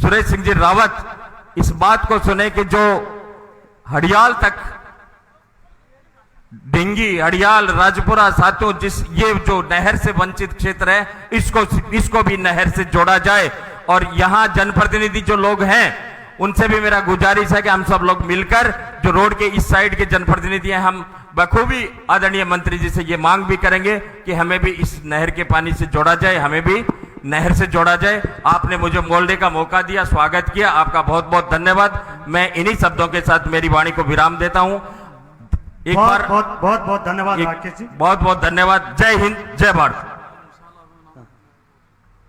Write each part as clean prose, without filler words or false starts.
सुरेश सिंह जी रावत इस बात को सुने कि जो हड़ियाल तक, डिंगी, हड़ियाल, राजपुरा, सातों, ये जो नहर से वंचित क्षेत्र है, इसको भी नहर से जोड़ा जाए। और यहां जनप्रतिनिधि जो लोग हैं उनसे भी मेरा गुजारिश है कि हम सब लोग मिलकर, जो रोड के इस साइड के जनप्रतिनिधि हैं, हम बखूबी आदरणीय मंत्री जी से ये मांग भी करेंगे कि हमें भी इस नहर के पानी से जोड़ा जाए, हमें भी नहर से जोड़ा जाए। आपने मुझे बोलने का मौका दिया, स्वागत किया, आपका बहुत बहुत धन्यवाद। मैं इन्हीं शब्दों के साथ मेरी वाणी को विराम देता हूं। एक बार बहुत धन्यवाद राकेश जी, बहुत बहुत धन्यवाद। जय हिंद, जय भारत।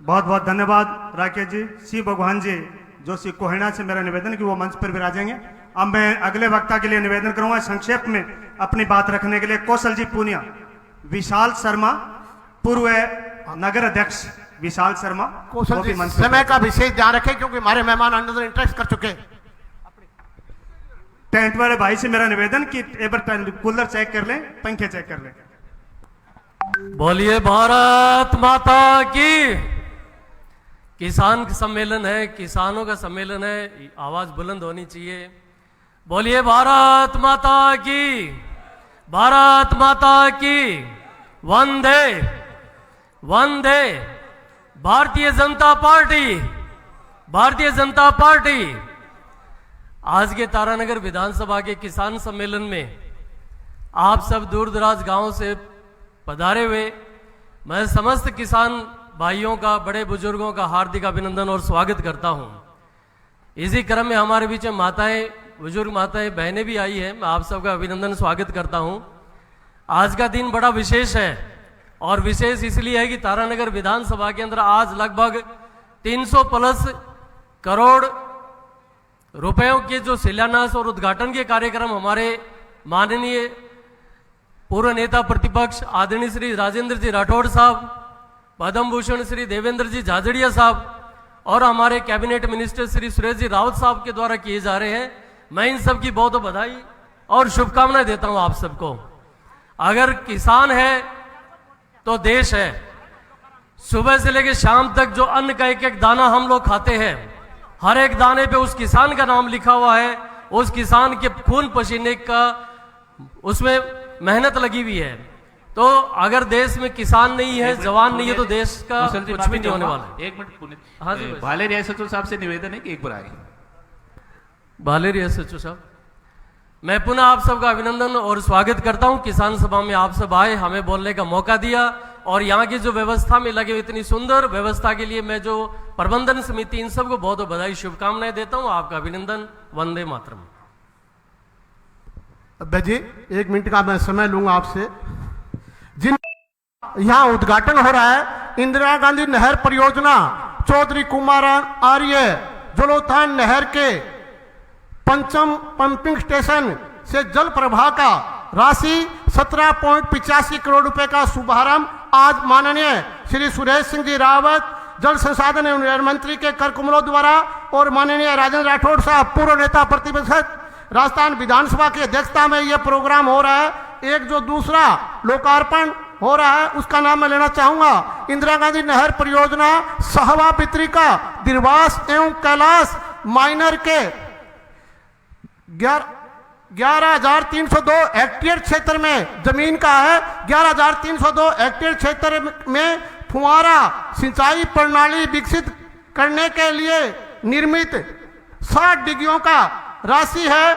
बहुत बहुत धन्यवाद राकेश जी। श्री भगवान जी जो श्री कोहिना से मेरा निवेदन कि वो मंच पर विराजेंगे। अब मैं अगले वक्ता के लिए निवेदन करूंगा संक्षेप में अपनी बात रखने के लिए कौशल जी पूनिया, विशाल शर्मा, पूर्व नगर अध्यक्ष विशाल शर्मा। कौशल जी समय का विशेष ध्यान रखें क्योंकि हमारे मेहमान अंदर इंटरेस्ट कर चुके हैं। टेंट वाले भाई से मेरा निवेदन कि एक बार कूलर चेक कर लें, पंखे चेक कर लें। बोलिए भारत माता की। किसान सम्मेलन है, किसानों का सम्मेलन है, आवाज बुलंद होनी चाहिए। बोलिए भारत माता की, भारत माता की। वंदे वंदे। Bharatiya Janata party, Bharatiya Janata party. आज के तारानगर विधानसभा के किसान सम्मेलन में आप सब दूर दराज गांव से पधारे हुए मैं समस्त किसान भाइयों का, बड़े बुजुर्गों का हार्दिक अभिनंदन और स्वागत करता हूं। इसी क्रम में हमारे बीच में माताएं, बुजुर्ग माताएं, बहनें भी आई हैं। मैं आप सबका अभिनंदन स्वागत करता हूं। आज का दिन बड़ा विशेष है और विशेष इसलिए है कि तारानगर विधानसभा के अंदर आज लगभग 300+ करोड़ रुपयों के जो शिलान्यास और उद्घाटन के कार्यक्रम हमारे माननीय पूर्व नेता प्रतिपक्ष आदरणीय श्री राजेंद्र जी राठौड़ साहब, पद्म भूषण श्री देवेंद्र जी झाझड़िया साहब और हमारे कैबिनेट मिनिस्टर श्री सुरेश जी रावत साहब के द्वारा किए जा रहे हैं। मैं इन सब की बहुत बधाई और शुभकामनाएं देता हूं आप सबको। अगर किसान है तो देश है। सुबह से लेकर शाम तक जो अन्न का एक एक दाना हम लोग खाते हैं, हर एक दाने पे उस किसान का नाम लिखा हुआ है, उस किसान के खून पसीने का उसमें मेहनत लगी हुई है। तो अगर देश में किसान नहीं है, जवान नहीं है, तो देश का कुछ भी नहीं होने वाला। एक मिनट पुनित, हाँ जी, भालेर एसएचओ साहब से निवेदन है कि एक बार आए। भालेर एसएचओ साहब, मैं पुनः आप सबका अभिनंदन और स्वागत करता हूं। किसान सभा में आप सब आए, हमें बोलने का मौका दिया और यहाँ की जो व्यवस्था में लगे इतनी सुंदर व्यवस्था के लिए मैं जो प्रबंधन समिति, इन सबको बहुत बधाई, शुभकामनाएं देता हूं। आपका अभिनंदन। वंदे मातरम। अब्बा जी 1 मिनट का मैं समय लूंगा आपसे। जिन यहाँ उद्घाटन हो रहा है इंदिरा गांधी नहर परियोजना, चौधरी कुमार आर्य जलोत्थान नहर के पंचम पंपिंग स्टेशन से जल प्रवाह का राशि 17.85 करोड़ रुपए का शुभारंभ आज माननीय श्री सुरेश सिंह जी रावत, जल संसाधन एवं मंत्री के कर कमलों द्वारा और माननीय राजेंद्र राठौड़ साहब, पूर्व नेता प्रतिपक्ष राजस्थान विधानसभा की अध्यक्षता में यह प्रोग्राम हो रहा है। एक जो दूसरा लोकार्पण हो रहा है उसका नाम मैं लेना चाहूंगा। इंदिरा गांधी नहर परियोजना सहवा पित्रिका दिरवास एवं कैलाश माइनर के 11,302 हेक्टेयर क्षेत्र में जमीन का है। 11,302 हेक्टेयर क्षेत्र में फुहारा सिंचाई प्रणाली विकसित करने के लिए निर्मित 60 डिग्गियों का राशि है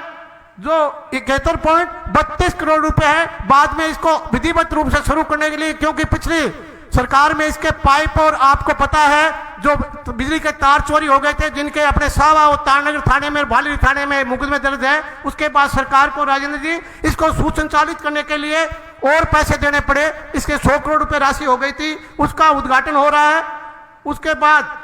जो 71.32 करोड़ रुपए है। बाद में इसको विधिवत रूप से शुरू करने के लिए, क्योंकि पिछली सरकार में इसके पाइप और आपको पता है जो बिजली के तार चोरी हो गए थे, जिनके अपने सावा और तारानगर थाने में, भालेर थाने में मुकदमे दर्ज है। उसके बाद सरकार को राजेंद्र जी इसको सुसंचालित करने के लिए और पैसे देने पड़े। इसके 100 करोड़ रुपए राशि हो गई थी, उसका उद्घाटन हो रहा है। उसके बाद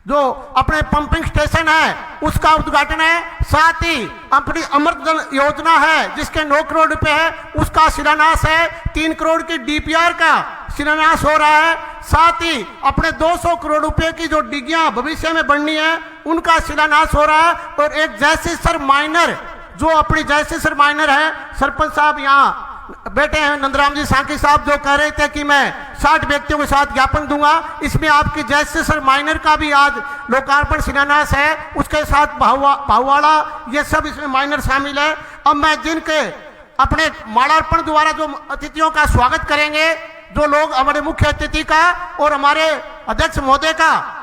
जो अपने पंपिंग स्टेशन है उसका उद्घाटन है। साथ ही अपनी अमृत जल योजना है जिसके 9 करोड़ रुपए है, उसका शिलान्यास है। 3 करोड़ की डीपीआर का शिलान्यास हो रहा है। साथ ही अपने 200 करोड़ रुपए की जो डिग्गियां भविष्य में बननी है उनका शिलान्यास हो रहा है। और एक जयसिसर माइनर, जो अपनी जयसिसर माइनर है, सरपंच साहब यहाँ बैठे हैं नंदराम जी सांकी साहब, जो कह रहे थे कि मैं 60 व्यक्तियों के साथ ज्ञापन दूंगा। इसमें आपकी जैसे सर माइनर का भी आज लोकार्पण शिलान्यास है, उसके साथ भाववाड़ा, ये सब इसमें माइनर शामिल है। अब मैं जिनके अपने मालार्पण द्वारा जो अतिथियों का स्वागत करेंगे, जो लोग हमारे मुख्य अतिथि का और हमारे अध्यक्ष महोदय का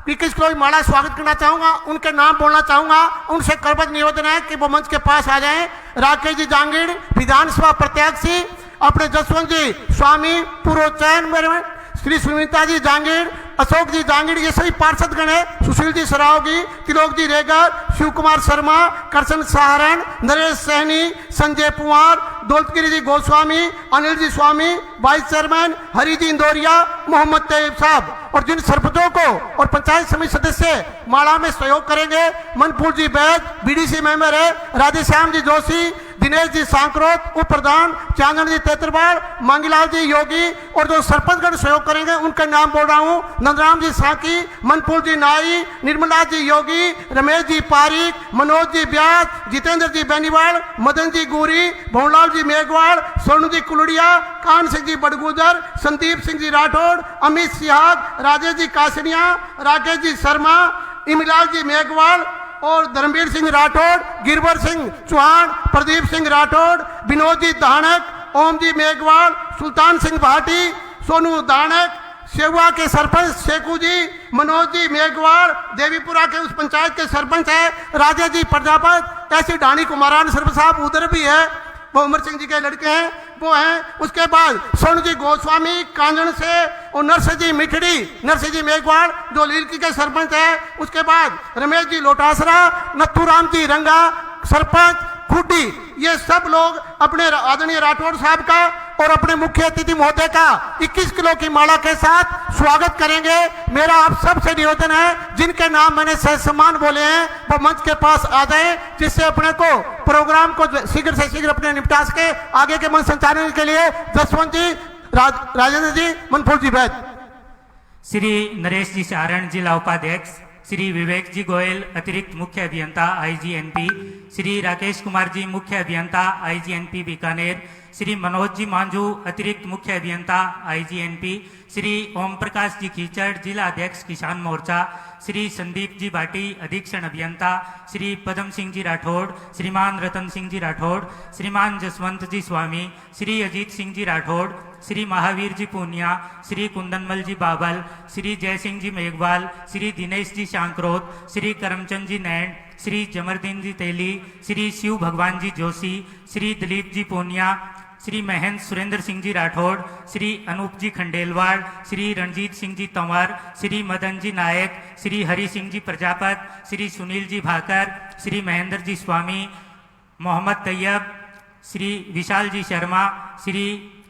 21 किलो माला स्वागत करना चाहूंगा, उनके नाम बोलना चाहूंगा। उनसे करबद्ध निवेदन है कि वो मंच के पास आ जाएं। राकेश जी जांगीड़ विधानसभा प्रत्याशी, अपने जसवंत जी स्वामी पूर्व चयन, श्री सुनीता जी जांगीड़, अशोक जी जांगीड़, ये सभी पार्षद गण है, सुशील जी सरावगी, तिलोक जी रेगर, शिव कुमार शर्मा, करशन सहारण, नरेश सहनी, संजय कुमार, दौलतगिरी जी गोस्वामी, अनिल जी स्वामी, वाइस चेयरमैन हरि जी इंदौरिया, मोहम्मद तैयब साहब, और जिन सरपंचों को और पंचायत समिति सदस्य माला में सहयोग करेंगे, मनपुर जी बैद, बीडीसी मेंबर है, राधेश्याम जी जोशी, दिनेश जी सांकरोत, उप प्रधान चांदन जी तेतरबाड़, मांगीलाल जी योगी, और जो सरपंचगण सहयोग करेंगे उनका नाम बोल रहा हूँ। नंदराम जी साकी, मनपुर जी नाई, निर्मला जी योगी, रमेश जी पारिक, मनोज जी व्यास, जितेंद्र जी बेनीवाल, मदन जी गोरी, भवनलाल जी मेघवाल, सोनू जी कुलड़िया, कान सिंह जी बड़गुजर, संदीप सिंह जी राठौड़, अमित सिहाग, राजेश जी कासनिया, राकेश जी शर्मा, इमलाल जी मेघवाल और धर्मवीर सिंह राठौड़, गिरवर सिंह चौहान, प्रदीप सिंह राठौड़, विनोद जी दानक, ओम जी मेघवाल, सुल्तान सिंह भाटी, सोनू दानक, सेवा के सरपंच शेखू जी, मनोज जी मेघवाल, देवीपुरा के उस पंचायत के सरपंच है राजा जी प्रजापत, ऐसी ढाणी कुमारान सरपंच साहब उधर भी है, वो उमर सिंह जी के लड़के हैं, वो हैं। उसके बाद स्वर्ण जी गोस्वामी कांजन से, और नरसिंह जी मिठड़ी, नरसिंह जी मेघवाल जो लीलकी के सरपंच है। उसके बाद रमेश जी लोटासरा, नथुराम जी रंगा सरपंच खुड्डी, ये सब लोग अपने आदरणीय राठौड़ साहब का और अपने मुख्य अतिथि महोदय का 21 किलो की माला के साथ स्वागत करेंगे। मेरा आप सबसे निवेदन है, जिनके नाम मैंने सहसम्मान बोले हैं वो मंच के पास आ जाए, जिससे अपने को प्रोग्राम को शीघ्र से शीघ्र अपने निपटा सके। आगे के मंच संचालन के लिए जसवंत जी, राजेंद्र जी, मनपुर जी बैद। श्री नरेश जी सारण जिला उपाध्यक्ष, श्री विवेक जी गोयल अतिरिक्त मुख्य अभियंता आईजीएनपी, श्री राकेश कुमार जी मुख्य अभियंता आईजीएनपी बीकानेर, श्री मनोज जी मांझू अतिरिक्त मुख्य अभियंता आईजीएनपी, श्री ओम प्रकाश जी खीचड़ जिला अध्यक्ष किसान मोर्चा, श्री संदीप जी भाटी अधीक्षण अभियंता, श्री पदम सिंह जी राठौड़, श्रीमान रतन सिंह जी राठौड़, श्रीमान जसवंत जी स्वामी, श्री अजीत सिंह जी राठौड़, श्री महावीर जी पूनिया, श्री कुंदनमल जी बाबल, श्री जय सिंह जी मेघवाल, श्री दिनेश जी शांकरोत, श्री करमचंद जी नैन, श्री जमरदीन जी तेली, श्री शिव भगवान जी जोशी, श्री दिलीप जी पूनिया, श्री महेंद्र सुरेंद्र सिंह जी राठौड़, श्री अनूप जी खंडेलवाड़, श्री रणजीत सिंह जी तंवर, श्री मदन जी नायक, श्री हरि सिंह जी प्रजापत, श्री सुनील जी भाकर, श्री महेंद्र जी स्वामी, मोहम्मद तैयब, श्री विशाल जी शर्मा, श्री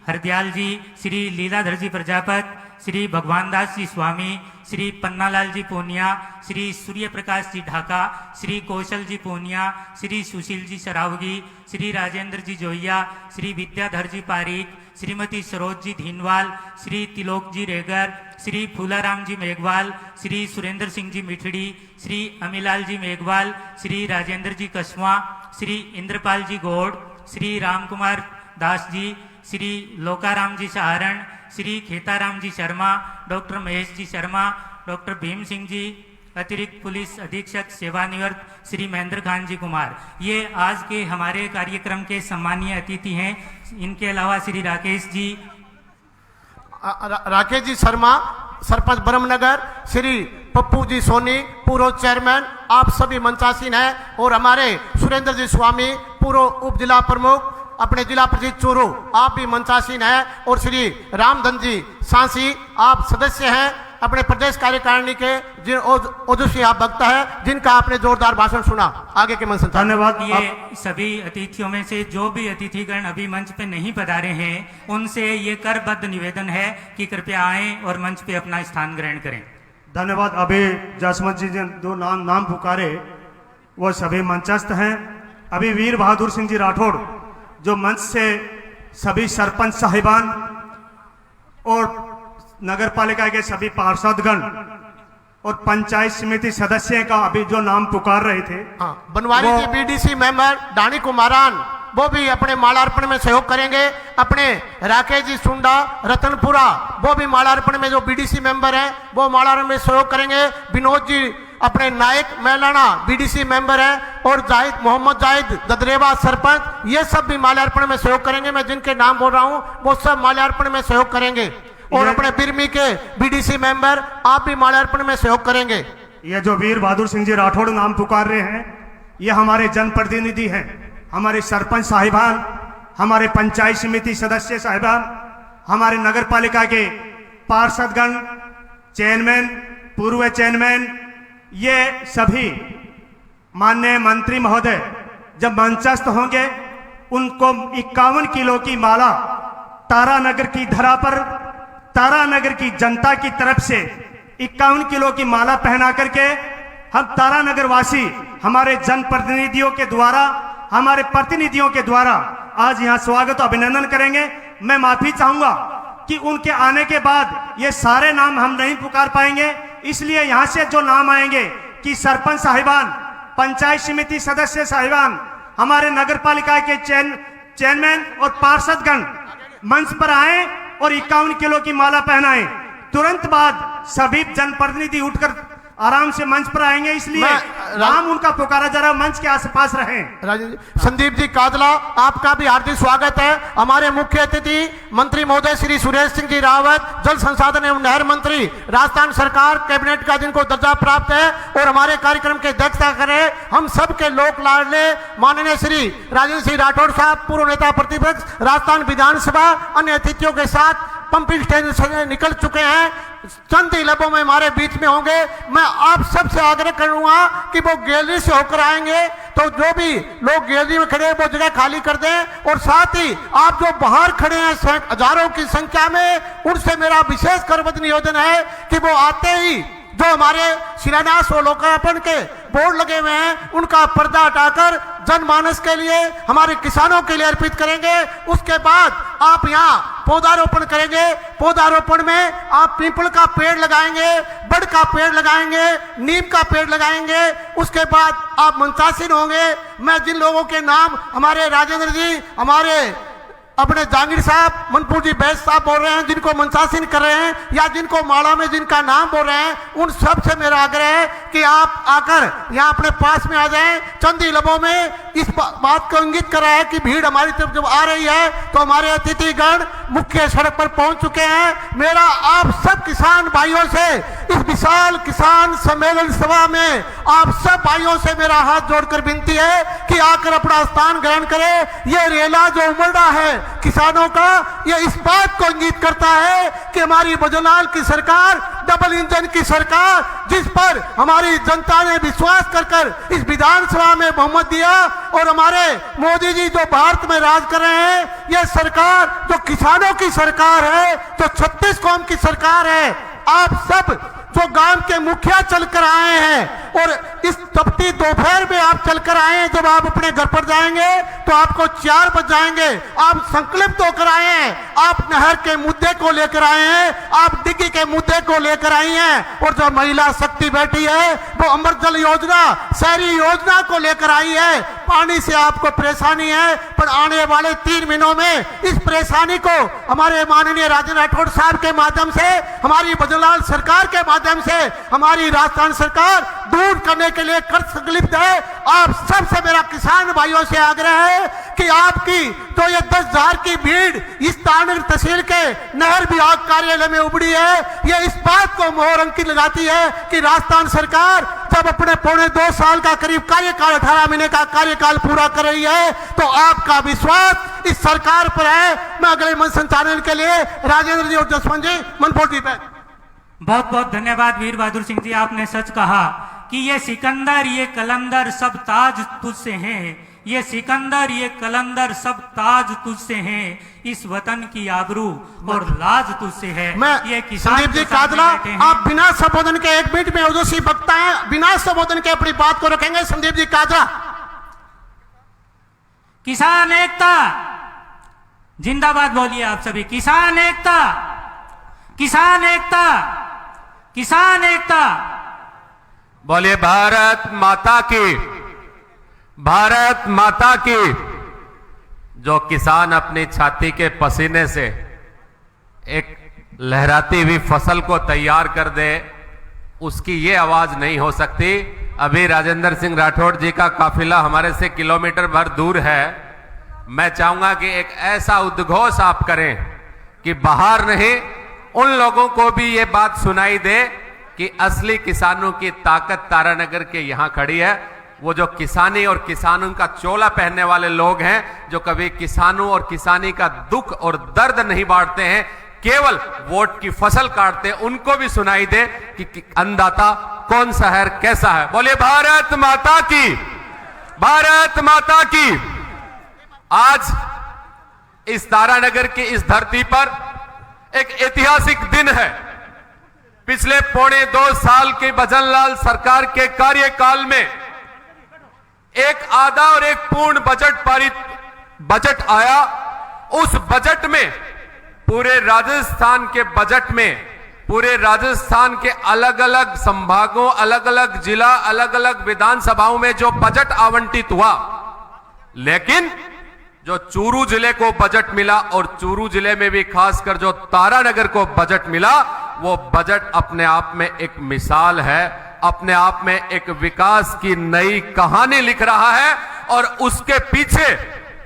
हरदयाल जी, श्री लीलाधर जी प्रजापत, श्री भगवान दास जी स्वामी, श्री पन्नालाल जी पूनिया, श्री सूर्य प्रकाश जी ढाका, श्री कौशल जी पूनिया, श्री सुशील जी सरावगी, श्री राजेंद्र जी जोइया, श्री विद्याधर जी पारिक, श्रीमती सरोज जी धीनवाल, श्री तिलोक जी रेगर, श्री फूलाराम जी मेघवाल, श्री सुरेंद्र सिंह जी मिठड़ी, श्री अमिलाल जी मेघवाल, श्री राजेंद्र जी कस्वा, श्री इंद्रपाल जी गौड़, श्री राम कुमार दास जी, श्री लोकाराम जी सहारण, श्री खेताराम जी शर्मा, डॉक्टर महेश जी शर्मा, डॉक्टर भीम सिंह जी अतिरिक्त पुलिस अधीक्षक सेवानिवृत्त, श्री महेंद्र खान जी कुमार, ये आज के हमारे कार्यक्रम के सम्मानीय अतिथि हैं। इनके अलावा श्री राकेश जी शर्मा सरपंच ब्रह्मनगर, श्री पप्पू जी सोनी पूर्व चेयरमैन, आप सभी मंचासीन हैं, और हमारे सुरेंद्र जी स्वामी पूर्व उप जिला प्रमुख अपने जिला परिषद चूरू, आप भी मंचासीन हैं, और श्री रामधन जी सांसी आप सदस्य हैं अपने प्रदेश कार्यकारिणी के, जिन ओजस्वी आप वक्ता है, जिनका आपने जोरदार भाषण सुना। आगे के मंच धन्यवाद। ये सभी अतिथियों में से जो भी अतिथिगण अभी मंच पे नहीं पधारे हैं, उनसे ये करबद्ध निवेदन है कि कृपया आएं और मंच पे अपना स्थान ग्रहण करें। धन्यवाद। अभी जसवंत जी ने दो नाम पुकारे, वो सभी मंचस्थ हैं। अभी वीर बहादुर सिंह जी राठौड़ जो मंच से सभी सरपंच साहिबान और नगर पालिका के सभी पार्षदगण और पंचायत समिति सदस्य का अभी जो नाम पुकार रहे थे, बनवारी जी बीडीसी मेंबर, डाणी कुमारान, वो भी अपने मालार्पण में सहयोग करेंगे। अपने राकेश जी सुंडा रतनपुरा वो भी मालार्पण में, जो बीडीसी मेंबर हैं वो मालार्पण में सहयोग करेंगे। विनोद जी अपने नायक मैलाना बीडीसी मेंबर है, और जाहिद मोहम्मद जाहिद ददरेवा सरपंच, ये सब भी माल्यार्पण में सहयोग करेंगे। मैं जिनके नाम बोल रहा हूं वो सब माल्यार्पण में सहयोग करेंगे। और अपने बिरमी के बीडीसी मेंबर आप भी माल्यार्पण में सहयोग करेंगे। ये जो वीर बहादुर सिंह जी राठौड़ नाम पुकार रहे हैं, ये हमारे जनप्रतिनिधि हैं, हमारे सरपंच साहिबान, हमारे पंचायत समिति सदस्य साहिबान, हमारे नगर पालिका के पार्षदगण, चेयरमैन, पूर्व चेयरमैन, ये सभी माननीय मंत्री महोदय जब मंचस्थ होंगे उनको 51 किलो की माला तारानगर की धरा पर तारानगर की जनता की तरफ से 51 किलो की माला पहना करके हम तारानगर वासी हमारे जनप्रतिनिधियों के द्वारा, हमारे प्रतिनिधियों के द्वारा आज यहाँ स्वागत और अभिनंदन करेंगे। मैं माफी चाहूंगा कि उनके आने के बाद ये सारे नाम हम नहीं पुकार पाएंगे, इसलिए यहाँ से जो नाम आएंगे कि सरपंच साहिबान, पंचायत समिति सदस्य साहिबान, हमारे नगर पालिका के चेयरमैन और पार्षदगण मंच पर आए और 51 किलो की माला पहनाएं। तुरंत बाद सभी जनप्रतिनिधि उठकर आराम से मंच पर आएंगे, इसलिए नाम उनका पुकारा जा रहा, मंच के आसपास रहें। संदीप जी कादला आपका भी हार्दिक स्वागत है। हमारे मुख्य अतिथि मंत्री महोदय श्री सुरेश सिंह जी रावत, जल संसाधन एवं नहर मंत्री, राजस्थान सरकार कैबिनेट का जिनको दर्जा प्राप्त है और हमारे कार्यक्रम की अध्यक्षता करें हम सबके लोक लाडले माननीय श्री राजेंद्र सिंह राठौड़ साहब, पूर्व नेता प्रतिपक्ष राजस्थान विधानसभा, अन्य अतिथियों के साथ पंपिंग स्टेशन से निकल चुके हैं, चंद ही लबों में हमारे बीच में होंगे। मैं आप सबसे आग्रह करूंगा कि वो गैलरी से होकर आएंगे तो जो भी लोग गैलरी में खड़े हैं वो जगह खाली कर दें, और साथ ही आप जो बाहर खड़े हैं हजारों की संख्या में, उनसे मेरा विशेष करबद्ध निवेदन है कि वो आते ही जो हमारे शिलान्यास और लोकार्पण के बोर्ड लगे हुए हैं उनका पर्दा हटाकर जनमानस के लिए, हमारे किसानों के लिए अर्पित करेंगे। उसके बाद आप यहाँ पौधारोपण करेंगे। पौधारोपण में आप पीपल का पेड़ लगाएंगे, बड़ का पेड़ लगाएंगे, नीम का पेड़ लगाएंगे। उसके बाद आप मंचासीन होंगे। मैं जिन लोगों के नाम हमारे राजेंद्र जी, हमारे अपने जहांगीर साहब, मनपुर जी बैस साहब बोल रहे हैं, जिनको मंचासीन कर रहे हैं या जिनको माला में जिनका नाम बोल रहे हैं, उन सब से मेरा आग्रह है कि आप आकर यहाँ अपने पास में आ जाएं। चंद ही लबों में इस बात को इंगित कर रहा है कि भीड़ हमारी तरफ जब आ रही है तो हमारे अतिथिगण मुख्य सड़क पर पहुंच चुके हैं। मेरा आप सब किसान भाइयों से इस विशाल किसान सम्मेलन सभा में आप सब भाइयों से मेरा हाथ जोड़कर विनती है कि आकर अपना स्थान ग्रहण करें। ये रेला जो उमड़ रहा है किसानों का, ये इस बात को इंगित करता है कि हमारी भजनलाल की सरकार, डबल इंजन की सरकार, जिस पर हमारी जनता ने विश्वास कर इस विधानसभा में बहुमत दिया, और हमारे मोदी जी जो भारत में राज कर रहे हैं, यह सरकार जो किसानों की सरकार है, जो 36 कौम की सरकार है। आप सब जो गांव के मुखिया चलकर आए हैं और इस तपती दोपहर में आप चलकर आए हैं, जब आप अपने घर पर जाएंगे तो आपको 4 बज जाएंगे। आप संकल्पित होकर आए हैं, आप नहर के मुद्दे को लेकर आए हैं, आप डिग्गी के मुद्दे को लेकर आई हैं, और जो महिला शक्ति बैठी है वो अमृत जल योजना, शहरी योजना को लेकर आई है। पानी से आपको परेशानी है, पर आने वाले 3 महीनों में इस परेशानी को हमारे माननीय राजेंद्र राठौड़ साहब के माध्यम से, हमारी भजनलाल सरकार के माध्यम से हमारी राजस्थान सरकार दूर करने के लिए कर संकल्पित है। आप सबसे मेरा किसान भाइयों से आग्रह है कि आपकी तो ये 10,000 की भीड़ इस तारानगर तहसील के नहर विभाग कार्यालय में उमड़ी है, ये इस बात को मोहर अंकित लगाती है कि राजस्थान सरकार जब अपने पौने 2 साल का करीब कार्यकाल, 18 महीने का कार्यकाल पूरा कर रही है, तो आपका विश्वास इस सरकार पर है। मैं अगले मंच संचालन के लिए राजेंद्र जी और जसवंत जी मनपुर जी पे बहुत बहुत धन्यवाद। वीर बहादुर सिंह जी, आपने सच कहा कि ये सिकंदर, ये कलंदर सब ताज तुझसे हैं। ये सिकंदर, ये कलंदर सब ताज तुझसे हैं। इस वतन की आबरू और लाज तुझसे है। मैं किसान संदीप जी कादला, आप बिना संबोधन के 1 मिनट में ओजस्वी वक्ता हैं, बिना संबोधन के अपनी बात को रखेंगे। संदीप जी कादला। किसान एकता जिंदाबाद बोलिए आप सभी। किसान एकता, किसान एकता, किसान एकता। बोलिए भारत माता की, भारत माता की। जो किसान अपनी छाती के पसीने से एक लहराती हुई फसल को तैयार कर दे, उसकी ये आवाज नहीं हो सकती। अभी राजेंद्र सिंह राठौड़ जी का काफिला हमारे से किलोमीटर भर दूर है। मैं चाहूंगा कि एक ऐसा उद्घोष आप करें कि बाहर नहीं, उन लोगों को भी ये बात सुनाई दे कि असली किसानों की ताकत तारानगर के यहां खड़ी है। वो जो किसानी और किसानों का चोला पहनने वाले लोग हैं, जो कभी किसानों और किसानी का दुख और दर्द नहीं बांटते हैं, केवल वोट की फसल काटते हैं, उनको भी सुनाई दे कि अन्नदाता कौन सा है, कैसा है। बोलिए भारत माता की, भारत माता की। आज इस तारानगर की इस धरती पर एक ऐतिहासिक दिन है। पिछले 2.25 साल के भजनलाल सरकार के कार्यकाल में एक आधा और एक पूर्ण बजट आया। उस बजट में पूरे राजस्थान के बजट में पूरे राजस्थान के अलग अलग संभागों, अलग अलग जिला, अलग अलग विधानसभाओं में जो बजट आवंटित हुआ, लेकिन जो चूरू जिले को बजट मिला और चूरू जिले में भी खासकर जो तारानगर को बजट मिला, वो बजट अपने आप में एक मिसाल है, अपने आप में एक विकास की नई कहानी लिख रहा है। और उसके पीछे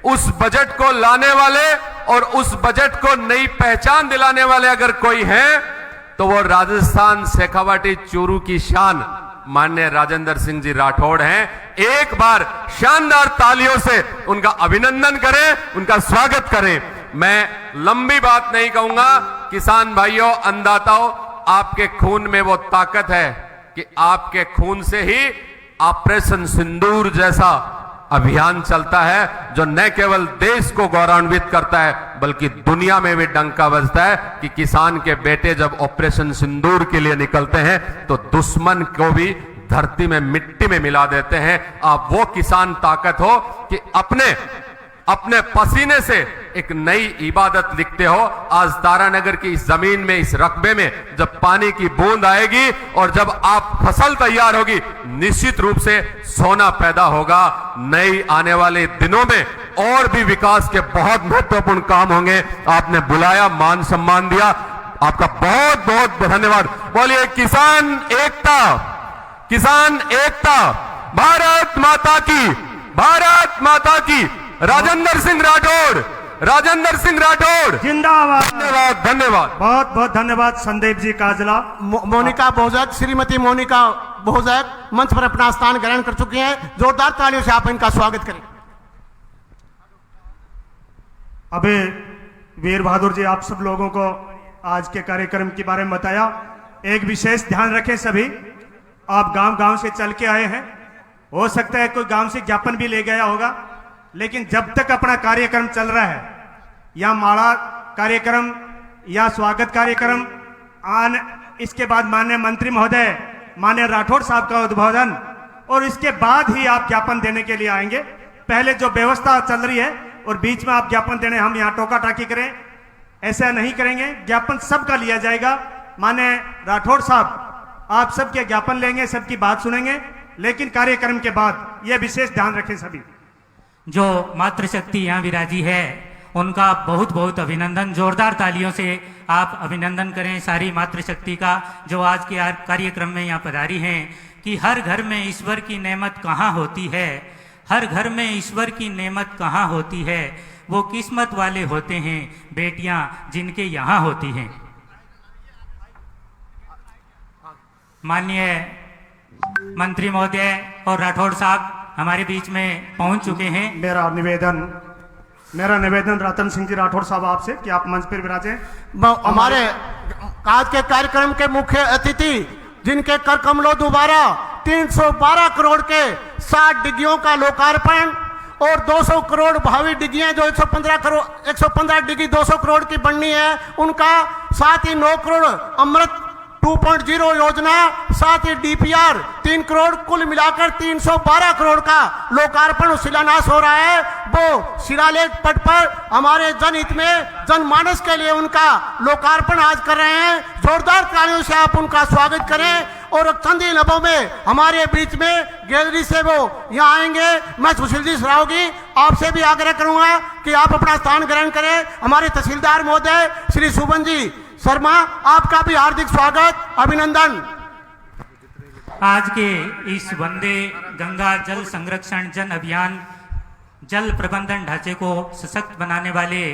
उस बजट को लाने वाले और उस बजट को नई पहचान दिलाने वाले अगर कोई हैं, तो वो राजस्थान शेखावाटी चूरू की शान माननीय राजेंद्र सिंह जी राठौड़ हैं। एक बार शानदार तालियों से उनका अभिनंदन करें, उनका स्वागत करें। मैं लंबी बात नहीं कहूंगा। किसान भाइयों, अन्नदाताओं, आपके खून में वो ताकत है कि आपके खून से ही ऑपरेशन सिंदूर जैसा अभियान चलता है, जो न केवल देश को गौरवान्वित करता है बल्कि दुनिया में भी डंका बजता है कि किसान के बेटे जब ऑपरेशन सिंदूर के लिए निकलते हैं तो दुश्मन को भी धरती में मिट्टी में मिला देते हैं। आप वो किसान ताकत हो कि अपने पसीने से एक नई इबादत लिखते हो। आज तारानगर की इस जमीन में, इस रकबे में जब पानी की बूंद आएगी और जब आप फसल तैयार होगी, निश्चित रूप से सोना पैदा होगा। नई आने वाले दिनों में और भी विकास के बहुत महत्वपूर्ण काम होंगे। आपने बुलाया, मान सम्मान दिया, आपका बहुत बहुत धन्यवाद। बोलिए किसान एकता, किसान एकता, भारत माता की, भारत माता की। राजेंद्र सिंह राठौड़, राजेंद्र सिंह राठौड़ जिंदाबाद। धन्यवाद, धन्यवाद, बहुत बहुत धन्यवाद संदीप जी काजला। मोनिका बोहजक, श्रीमती मोनिका बोहजक मंच पर अपना स्थान ग्रहण कर चुकी हैं। जोरदार तालियों से आप इनका स्वागत करें। अबे वीर बहादुर जी, आप सब लोगों को आज के कार्यक्रम के बारे में बताया। एक विशेष ध्यान रखें सभी, आप गांव-गांव से चल के आए हैं, हो सकता है कोई गांव से ज्ञापन भी ले गया होगा, लेकिन जब तक अपना कार्यक्रम चल रहा है, या माला कार्यक्रम या स्वागत कार्यक्रम, इसके बाद माननीय मंत्री महोदय, माननीय राठौड़ साहब का उद्बोधन, और इसके बाद ही आप ज्ञापन देने के लिए आएंगे। पहले जो व्यवस्था चल रही है और बीच में आप ज्ञापन देने, हम यहाँ टोका टाकी करें, ऐसा नहीं करेंगे। ज्ञापन सबका लिया जाएगा। माननीय राठौड़ साहब आप सबके ज्ञापन लेंगे, सबकी बात सुनेंगे, लेकिन कार्यक्रम के बाद यह विशेष ध्यान रखें सभी। जो मातृशक्ति यहाँ विराजी है, उनका बहुत बहुत अभिनंदन। जोरदार तालियों से आप अभिनंदन करें सारी मातृशक्ति का, जो आज के कार्यक्रम में यहाँ पधारी हैं। कि हर घर में ईश्वर की नेमत कहाँ होती है, हर घर में ईश्वर की नेमत कहाँ होती है, वो किस्मत वाले होते हैं बेटियां जिनके यहाँ होती हैं। माननीय मंत्री महोदय और राठौड़ साहब हमारे बीच में पहुंच चुके हैं। मेरा निवेदन रतन सिंह जी राठौड़ साहब आपसे कि आप मंच पर विराजें। हमारे आज के कार्यक्रम के मुख्य अतिथि, जिनके कर कमलों दोबारा 312 करोड़ के 60 डिग्गियों का लोकार्पण और 200 करोड़ भावी डिग्गियां जो 115 डिग्गी 200 करोड़ की बननी है, उनका, साथ ही 9 करोड़ अमृत 2.0 योजना, साथ ही डीपीआर 3 करोड़, कुल मिलाकर 312 करोड़ का लोकार्पण और शिलान्यास हो रहा है। वो शिलालेख पट पर हमारे जनहित में, जनमानस के लिए उनका लोकार्पण आज कर रहे हैं। जोरदार तालियों से आप उनका स्वागत करें। और चंद ही लम्हों में हमारे बीच में गैलरी से वो यहाँ आएंगे। मैं सुशील जी सरावगी आपसे भी आग्रह करूंगा कि आप अपना स्थान ग्रहण करें। हमारे तहसीलदार महोदय श्री सुबन जी शर्मा, आपका भी हार्दिक स्वागत, अभिनंदन। आज के इस वंदे गंगा जल संरक्षण जन अभियान जल प्रबंधन ढांचे को सशक्त बनाने वाले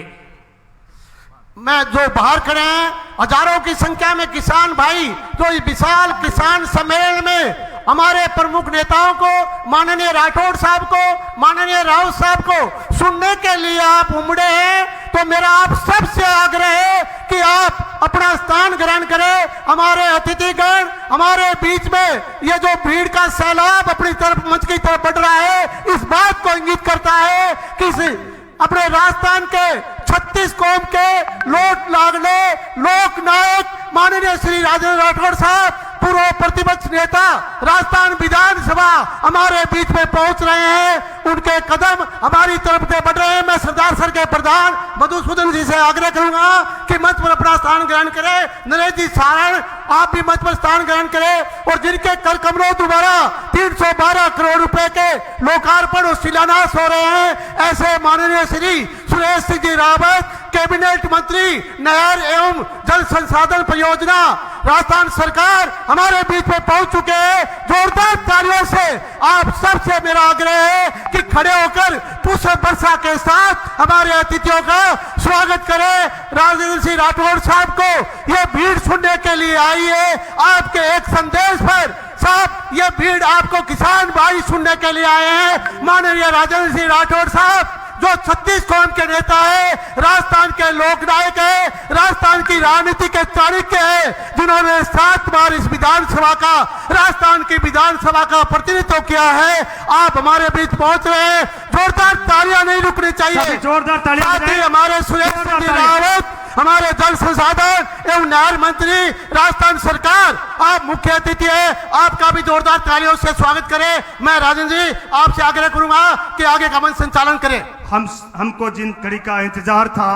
मैं जो बाहर खड़े हैं, हजारों की संख्या में किसान भाई जो इस विशाल किसान सम्मेलन में हमारे प्रमुख नेताओं को, माननीय राठौड़ साहब को, माननीय राउत साहब को सुनने के लिए आप उमड़े हैं, तो मेरा आप सबसे आग्रह है कि आप अपना स्थान ग्रहण करें। हमारे अतिथिगण हमारे बीच में ये जो भीड़ का सैलाब अपनी तरफ मंच की तरफ बढ़ रहा है, इस बात को इंगित करता है कि अपने राजस्थान के 36 कौम के लोक लाडले लोक नायक माननीय श्री राजेंद्र राठौड़ साहब, पूर्व प्रतिपक्ष नेता, राजस्थान विधानसभा हमारे बीच में पहुंच रहे हैं। उनके कदम हमारी तरफ से बढ़ रहे हैं। मैं सरदार सर के प्रधान मधुसूदन जी से आग्रह करूंगा कि मंच पर अपना स्थान ग्रहण करें। नरेश जी सारण, आप भी मंच पर स्थान ग्रहण करें। और जिनके कर कमलों द्वारा 312 करोड़ रुपए के लोकार्पण और शिलान्यास हो रहे हैं, ऐसे माननीय श्री सुरेश सिंह जी रावत, कैबिनेट मंत्री, नहर एवं जल संसाधन परियोजना, राजस्थान सरकार हमारे बीच में पहुंच चुके हैं। जोरदार तालियों से आप सबसे मेरा आग्रह है कि खड़े होकर पुष्प वर्षा के साथ हमारे अतिथियों का स्वागत करें। राजेंद्र सिंह राठौड़ साहब को ये भीड़ सुनने के लिए आई है। आपके एक संदेश पर साहब, ये भीड़ आपको किसान भाई सुनने के लिए आए हैं। माननीय राजेंद्र सिंह राठौड़ साहब जो 36 कौम के नेता है, राजस्थान के लोकनायक है, राजस्थान की राजनीति के चाणक्य है, जिन्होंने 7 बार इस विधानसभा का, राजस्थान की विधानसभा का प्रतिनिधित्व किया है। आप हमारे बीच पहुंच रहे हैं। जोरदार तालियां नहीं रुकनी चाहिए। जोरदार तालियां साथ ही हमारे सुरेश सिंह रावत, हमारे जल संसाधन एवं नहर मंत्री, राजस्थान सरकार, आप मुख्य अतिथि हैं। आपका भी जोरदार तालियों से स्वागत करें। मैं राजेंद्र जी आपसे आग्रह करूंगा कि आगे का मंच संचालन करें। हमको जिन कड़ी का इंतजार था,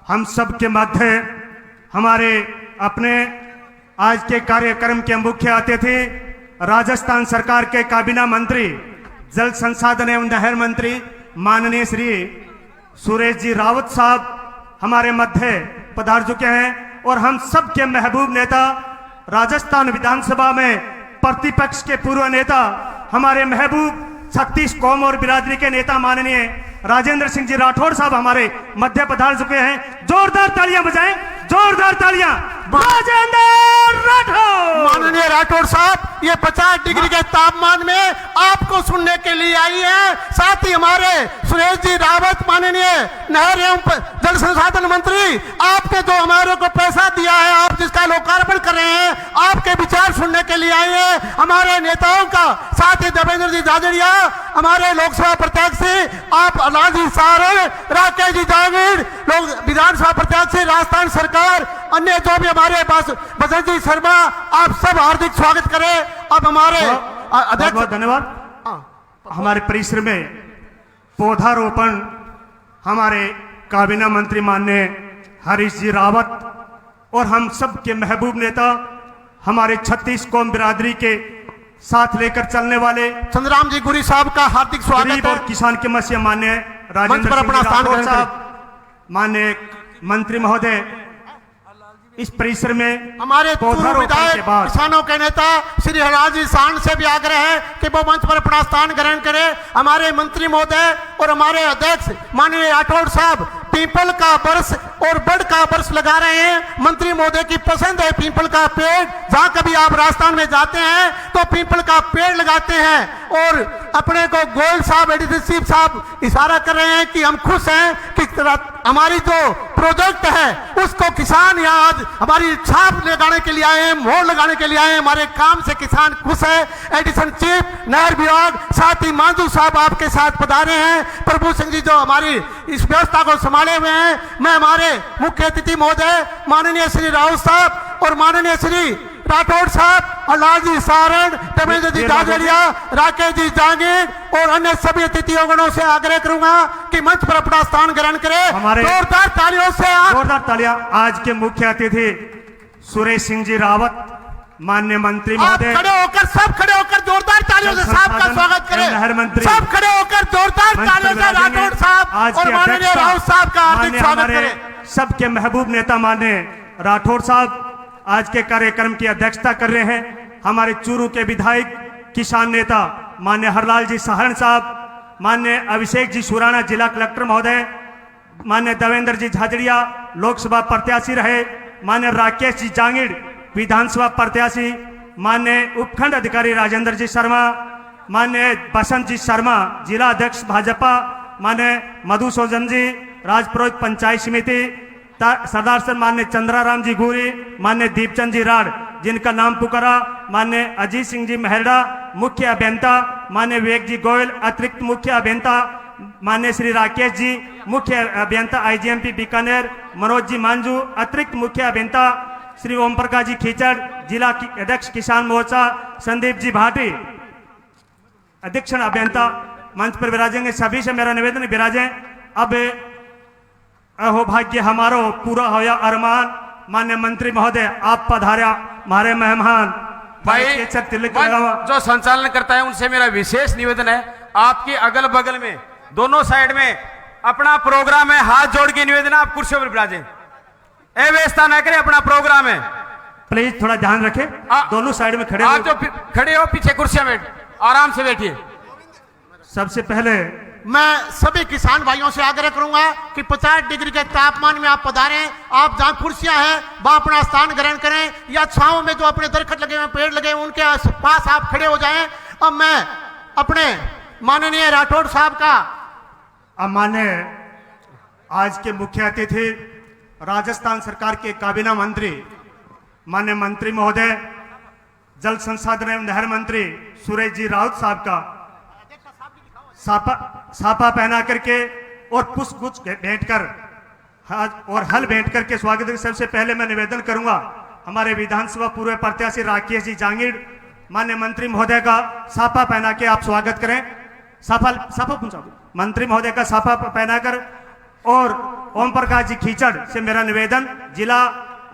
हम सब के मध्य हमारे अपने आज के कार्यक्रम के मुख्य अतिथि, राजस्थान सरकार के काबीना मंत्री, जल संसाधन एवं नहर मंत्री माननीय श्री सुरेश जी रावत साहब हमारे मध्य पधार चुके हैं। और हम सब के महबूब नेता, राजस्थान विधानसभा में प्रतिपक्ष के पूर्व नेता, हमारे महबूब 36 कौम और बिरादरी के नेता माननीय राजेंद्र सिंह जी राठौड़ साहब हमारे मध्य पधार चुके हैं। जोरदार तालियां बजाएं, जोरदार तालियां। राजेंद्र राठौड़, माननीय राठौड़ साहब, ये 50 डिग्री के तापमान में आपको सुनने के लिए आई है। साथ ही हमारे सुरेश जी रावत, माननीय नहर एवं जल संसाधन मंत्री, आपने जो हमारे को पैसा दिया है, आप जिसका लोकार्पण कर रहे हैं, आपके विचार सुनने के लिए आए हैं। हमारे नेताओं का, साथ ही देवेंद्र जी झाझड़िया, हमारे लोकसभा प्रत्याशी, आप अलाजी सारण, राकेश जी जागीर, लोग विधानसभा प्रत्याशी, राजस्थान सरकार, अन्य जो भी हमारे पास, बसंत जी शर्मा, आप सब हार्दिक स्वागत करें। अब हमारे बहुत बहुत धन्यवाद। हमारे परिसर में पौधारोपण हमारे काबीना मंत्री माननीय हरीश जी रावत और हम सब के महबूब नेता, हमारे 36 कौम बिरादरी के साथ लेकर चलने वाले चंद्राम जी गुरी साहब का हार्दिक स्वागत गरीब है। और किसान के मसीहा माननीय राजेंद्र सिंह राठौड़ साहब, माननीय मंत्री महोदय, इस परिसर में हमारे पूर्व विधायक के बाद किसानों के नेता श्री हरराज जी सांड से भी आग्रह है कि वो मंच पर अपना स्थान ग्रहण करें। हमारे मंत्री महोदय और हमारे अध्यक्ष माननीय राठौड़ साहब पीपल का वर्ष और बड़ का वर्ष लगा रहे हैं। मंत्री महोदय की पसंद है पीपल का पेड़। जहां कभी आप राजस्थान में जाते हैं तो पीपल का पेड़ लगाते हैं। और अपने को गोयल साहब, एडिटर चीफ साहब इशारा कर रहे हैं कि हम खुश हैं कि हमारी जो प्रोजेक्ट है उसको किसान यहाँ आज हमारी छाप लगाने के लिए आए हैं, मोहर लगाने के लिए आए हैं। हमारे काम से किसान खुश है। एडिशन चीफ नहर विभाग, साथ ही मांझू साहब आपके साथ पधारे हैं। प्रभु सिंह जी जो हमारी इस व्यवस्था को संभाले हुए हैं। मैं हमारे मुख्य अतिथि महोदय माननीय श्री राउत साहब और माननीय श्री राठौड़ साहब और लालजी सारण, देवेंद्र जी झाझड़िया, राकेश जी जांगीर और अन्य सभी अतिथियों से आग्रह करूंगा कि मंच पर अपना स्थान ग्रहण करें। हमारे जोरदार तालियों से आप जोरदार तालियां। आज के मुख्य अतिथि सुरेश सिंह जी रावत, माननीय मंत्री महोदय, खड़े होकर सब खड़े होकर जोरदार तालियों से साहब का स्वागत करें। नहर मंत्री सब खड़े होकर जोरदार तालियों से राठौड़ साहब और माननीय राउत साहब का हार्दिक स्वागत करें। सबके महबूब नेता माननीय राठौड़ साहब आज के कार्यक्रम की अध्यक्षता कर रहे हैं। हमारे चूरू के विधायक किसान नेता माननीय हरलाल जी साहरण साहब, माननीय अभिषेक जी सुराना जिला कलेक्टर महोदय, माननीय देवेंद्र जी झाझड़िया लोकसभा प्रत्याशी रहे, माननीय राकेश जी जांगीर विधानसभा प्रत्याशी, माननीय उपखंड अधिकारी राजेंद्र जी शर्मा, माननीय बसंत जी शर्मा जिला अध्यक्ष भाजपा, माननीय मधुसूदन जी राजपुरोहित पंचायत समिति, सरदार सर माननीय चंद्राराम जी गुरी, माननीय दीपचंद जी राड जिनका नाम पुकारा, माननीय अजीत सिंह जी मेहरडा मुख्य अभियंता, माननीय विवेक जी गोयल अतिरिक्त मुख्य अभियंता, माननीय श्री राकेश जी मुख्य अभियंता IGNP बीकानेर, मनोज जी मांझू अतिरिक्त मुख्य अभियंता, श्री ओम प्रकाश जी खीचड़ जिला अध्यक्ष किसान मोर्चा, संदीप जी भाटी अध्यक्षण अभियंता मंच पर विराजेंगे। सभी से मेरा निवेदन है विराजें। अब अहो भाग्य हमारो पूरा होया अरमान, मान्य मंत्री महोदय आप पधारा हमारे मेहमान। भाई जो संचालन करता है उनसे मेरा विशेष निवेदन है, आपके अगल बगल में दोनों साइड में अपना प्रोग्राम है, हाथ जोड़ के निवेदन है आप कुर्सियों पर विराजें, व्यवस्था न करें, अपना प्रोग्राम है। प्लीज थोड़ा ध्यान रखें, दोनों साइड में खड़े आप जो खड़े हो पीछे कुर्सियां बैठ आराम से बैठिए। सबसे पहले मैं सभी किसान भाइयों से आग्रह करूंगा कि 50 डिग्री के तापमान में आप पधारें। आप जहां कुर्सियां हैं वहां अपना स्थान ग्रहण करें, या छांव में जो अपने दरख्त लगे हुए पेड़ लगे उनके पास आप खड़े हो जाएं। अब मैं अपने माननीय राठौड़ साहब का माननीय आज के मुख्य अतिथि राजस्थान सरकार के काबीना मंत्री माननीय मंत्री महोदय जल संसाधन एवं नहर मंत्री सुरेश जी राउत साहब का सापा पहना करके और पुष्प गुच्छ भेंट कर और हल भेंट करके स्वागत। सबसे पहले मैं निवेदन करूंगा हमारे विधानसभा पूर्व प्रत्याशी राकेश जी जांगीर माननीय मंत्री महोदय का साफा पहना के आप स्वागत करें। साफा पूछा मंत्री महोदय का साफा पहनाकर, और ओम प्रकाश जी खीचड़ से मेरा निवेदन जिला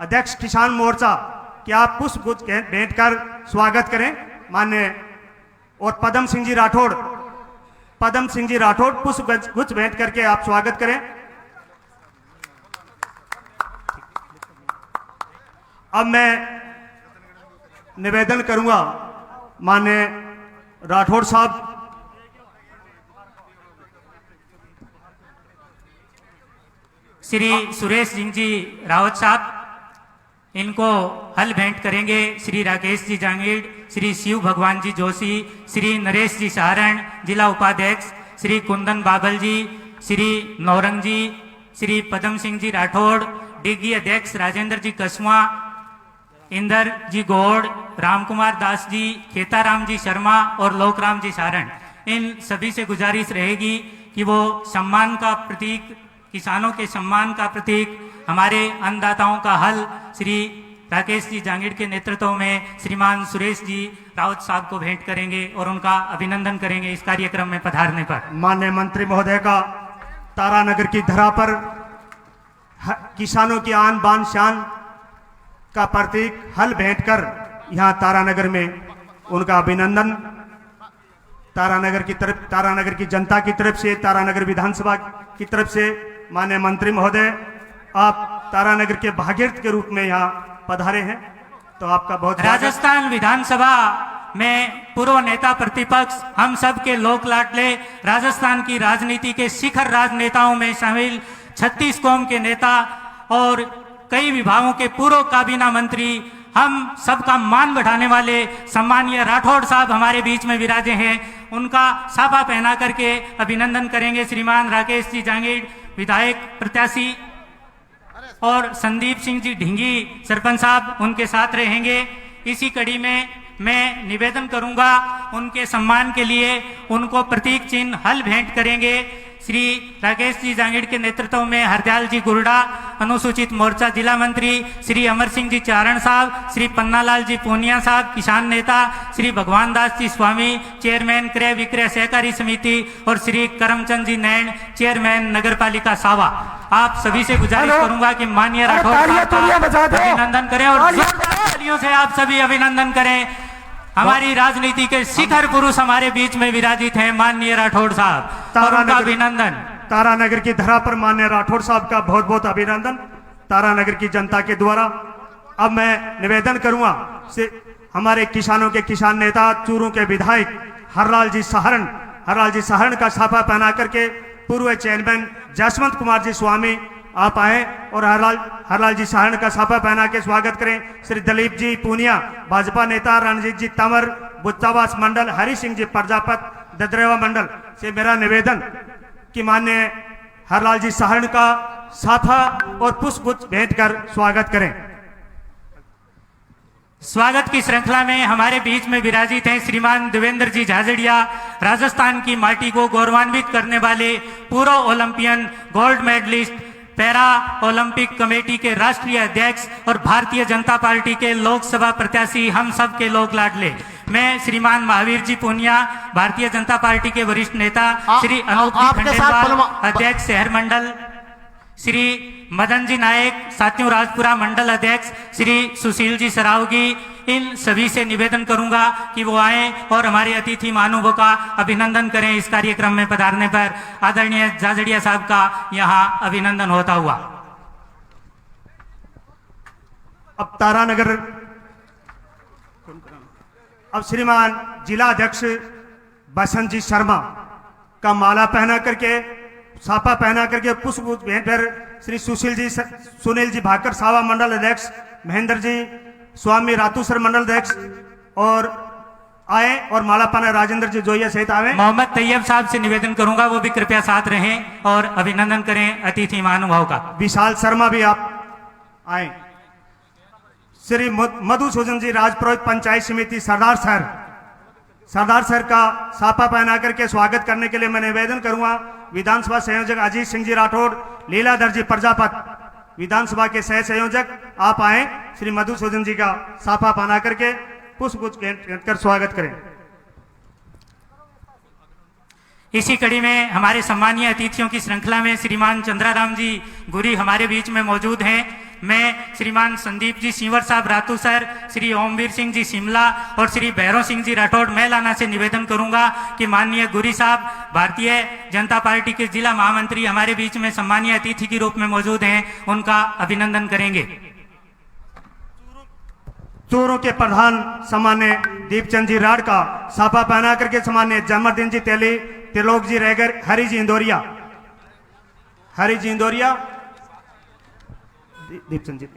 अध्यक्ष किसान मोर्चा कि आप पुष्प गुच्छ भेंट कर स्वागत करें माननीय। और पदम सिंह जी राठौड़ पुष्प गुच्छ भेंट करके आप स्वागत करें। अब मैं निवेदन करूंगा माननीय राठौड़ साहब श्री सुरेश सिंह जी रावत साहब, इनको हल भेंट करेंगे श्री राकेश जी जांगीर, श्री शिव भगवान जी जोशी, श्री नरेश जी सहारण जिला उपाध्यक्ष, श्री कुंदन बाबल जी, श्री नौरंग जी, श्री पदम सिंह जी राठौड़, डिग्गी अध्यक्ष राजेंद्र जी कसवा, इंदर जी गौड़, रामकुमार दास जी, खेताराम जी शर्मा और लोकराम जी सारण। इन सभी से गुजारिश रहेगी कि वो सम्मान का प्रतीक, किसानों के सम्मान का प्रतीक, हमारे अन्नदाताओं का हल श्री राकेश जी जांगीर के नेतृत्व में श्रीमान सुरेश जी राउत साहब को भेंट करेंगे और उनका अभिनंदन करेंगे इस कार्यक्रम में पधारने पर। माननीय मंत्री महोदय का तारानगर की धरा पर किसानों की आन बान शान का प्रतीक हल भेंट कर यहाँ तारानगर में उनका अभिनंदन तारानगर की जनता की तरफ से, तारानगर विधानसभा की तरफ से। माननीय मंत्री महोदय आप तारानगर के भागीरथ के रूप में यहाँ पधारे हैं, तो आपका बहुत राजस्थान विधानसभा में पूर्व नेता प्रतिपक्ष, हम सब के लोक लाडले, राजस्थान की राजनीति के शिखर राजनेताओं में शामिल 36 कौम के नेता और कई विभागों के पूर्व काबीना मंत्री, हम सबका मान बढ़ाने वाले सम्मानीय राठौड़ साहब हमारे बीच में विराजे हैं। उनका साफा पहना करके अभिनंदन करेंगे श्रीमान राकेश जी जांगीर विधायक प्रत्याशी, और संदीप सिंह जी ढिंगी सरपंच साहब उनके साथ रहेंगे। इसी कड़ी में मैं निवेदन करूंगा उनके सम्मान के लिए उनको प्रतीक चिन्ह हल भेंट करेंगे श्री राकेश जी जांगीड़ के नेतृत्व में हरदयाल जी गुरडा अनुसूचित मोर्चा जिला मंत्री, श्री अमर सिंह जी चारण साहब, श्री पन्नालाल जी पूनिया साहब किसान नेता, श्री भगवान दास जी स्वामी चेयरमैन क्रय विक्रय सहकारी समिति और श्री करमचंद जी नैन चेयरमैन नगर पालिका सावा। आप सभी से गुजारिश करूंगा कि माननीय राठौड़ साहब का अभिनंदन करें और तालियों से आप सभी अभिनंदन करें। हमारी राजनीति के शिखर पुरुष हमारे बीच में विराजित हैं माननीय राठौड़ साहब, और उनका अभिनंदन। तारानगर की धरा पर माननीय राठौड़ साहब का बहुत बहुत अभिनंदन तारानगर की जनता के द्वारा। अब मैं निवेदन करूंगा से हमारे किसानों के किसान नेता चूरू के विधायक हरलाल जी सहारण का साफा पहना करके पूर्व चेयरमैन जसवंत कुमार जी स्वामी आप आए और हरलाल जी सहारण का साफा पहना के स्वागत करें। श्री दलीप जी पूनिया भाजपा नेता, रणजीत जी तंवर बुच्चावास मंडल, हरि सिंह जी प्रजापत ददरेवा मंडल से मेरा निवेदन कि माननीय हरलाल जी सहारण का साफा और पुष्पगुच्छ भेंट कर स्वागत करें। स्वागत की श्रृंखला में हमारे बीच में विराजित हैं श्रीमान देवेंद्र जी झाझड़िया, राजस्थान की माटी को गौरवान्वित करने वाले पूर्व Olympian gold medallist, para Olympic committee के राष्ट्रीय अध्यक्ष और भारतीय जनता पार्टी के लोकसभा प्रत्याशी, हम सब के लोक लाडले। मैं श्रीमान महावीर जी पूनिया, भारतीय जनता पार्टी के वरिष्ठ नेता, श्री अनूप जी खंडेलवाल अध्यक्ष शहर मंडल, श्री मदन जी नायक सात्यों राजपुरा मंडल अध्यक्ष, श्री सुशील जी सरावगी, इन सभी से निवेदन करूंगा कि वो आए और हमारे अतिथि महानुभावों का अभिनंदन करें। इस कार्यक्रम में पधारने पर आदरणीय झाझड़िया साहब का यहां अभिनंदन होता हुआ। अब तारानगर अब श्रीमान जिला अध्यक्ष बसंत जी शर्मा का माला पहना करके साफा पहना करके पुष्प भेंट कर श्री सुनील जी भाकर सावा मंडल अध्यक्ष, महेंद्र जी स्वामी रातूसर मंडल अध्यक्ष और आए और माला पहना राजेंद्र जी जोइया सहित आए। मोहम्मद तैयब साहब से निवेदन करूंगा वो भी कृपया साथ रहें और अभिनंदन करें अतिथि महानुभाव का। विशाल शर्मा भी आप आए। श्री मधुसूदन जी राजपुरोहित पंचायत समिति सरदार सर का साफा पहना करके स्वागत करने के लिए मैं निवेदन करूंगा। विधानसभा संयोजक अजीत सिंह जी राठौड़, लीलाधर जी प्रजापत विधानसभा के सह संयोजक आप आए। श्री मधुसूदन जी का साफा पहना करके पुष्पगुच्छ भेंट कर स्वागत करें। इसी कड़ी में हमारे सम्मानीय अतिथियों की श्रृंखला में श्रीमान चंद्राराम जी गुरी हमारे बीच में मौजूद हैं। मैं श्रीमान संदीप जी सिंवर साहब रातूसर, श्री ओमवीर सिंह जी शिमला और श्री भैरव सिंह जी राठौड़ मैलाना से निवेदन करूंगा कि माननीय गुरी साहब भारतीय जनता पार्टी के जिला महामंत्री हमारे बीच में सम्मानीय अतिथि के रूप में मौजूद हैं, उनका अभिनंदन करेंगे। चूरू के प्रधान सामान्य दीपचंद जी राड का साफा पहना करके सामान्य जमरदीन जी तेली, त्रिलोक जी रैगर, हरि जी इंदौरिया दीपचंद जी।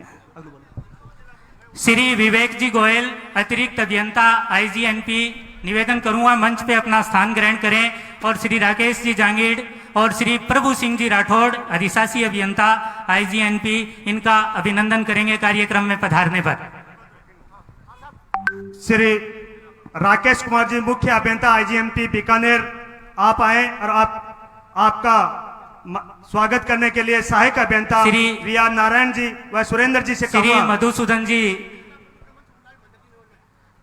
श्री विवेक जी गोयल अतिरिक्त अभियंता आईजीएनपी निवेदन करूंगा मंच पे अपना स्थान ग्रहण करें और श्री राकेश जी जांगीड़ और श्री प्रभु सिंह जी राठौड़ अधिशासी अभियंता आईजीएनपी, इनका अभिनंदन करेंगे कार्यक्रम में पधारने पर। श्री राकेश कुमार जी मुख्य अभियंता आईजीएमपी बीकानेर आप आए और आपका स्वागत करने के लिए सहायक अभियंता श्री वीआर नारायण जी व सुरेंद्र जी से श्री मधुसूदन जी,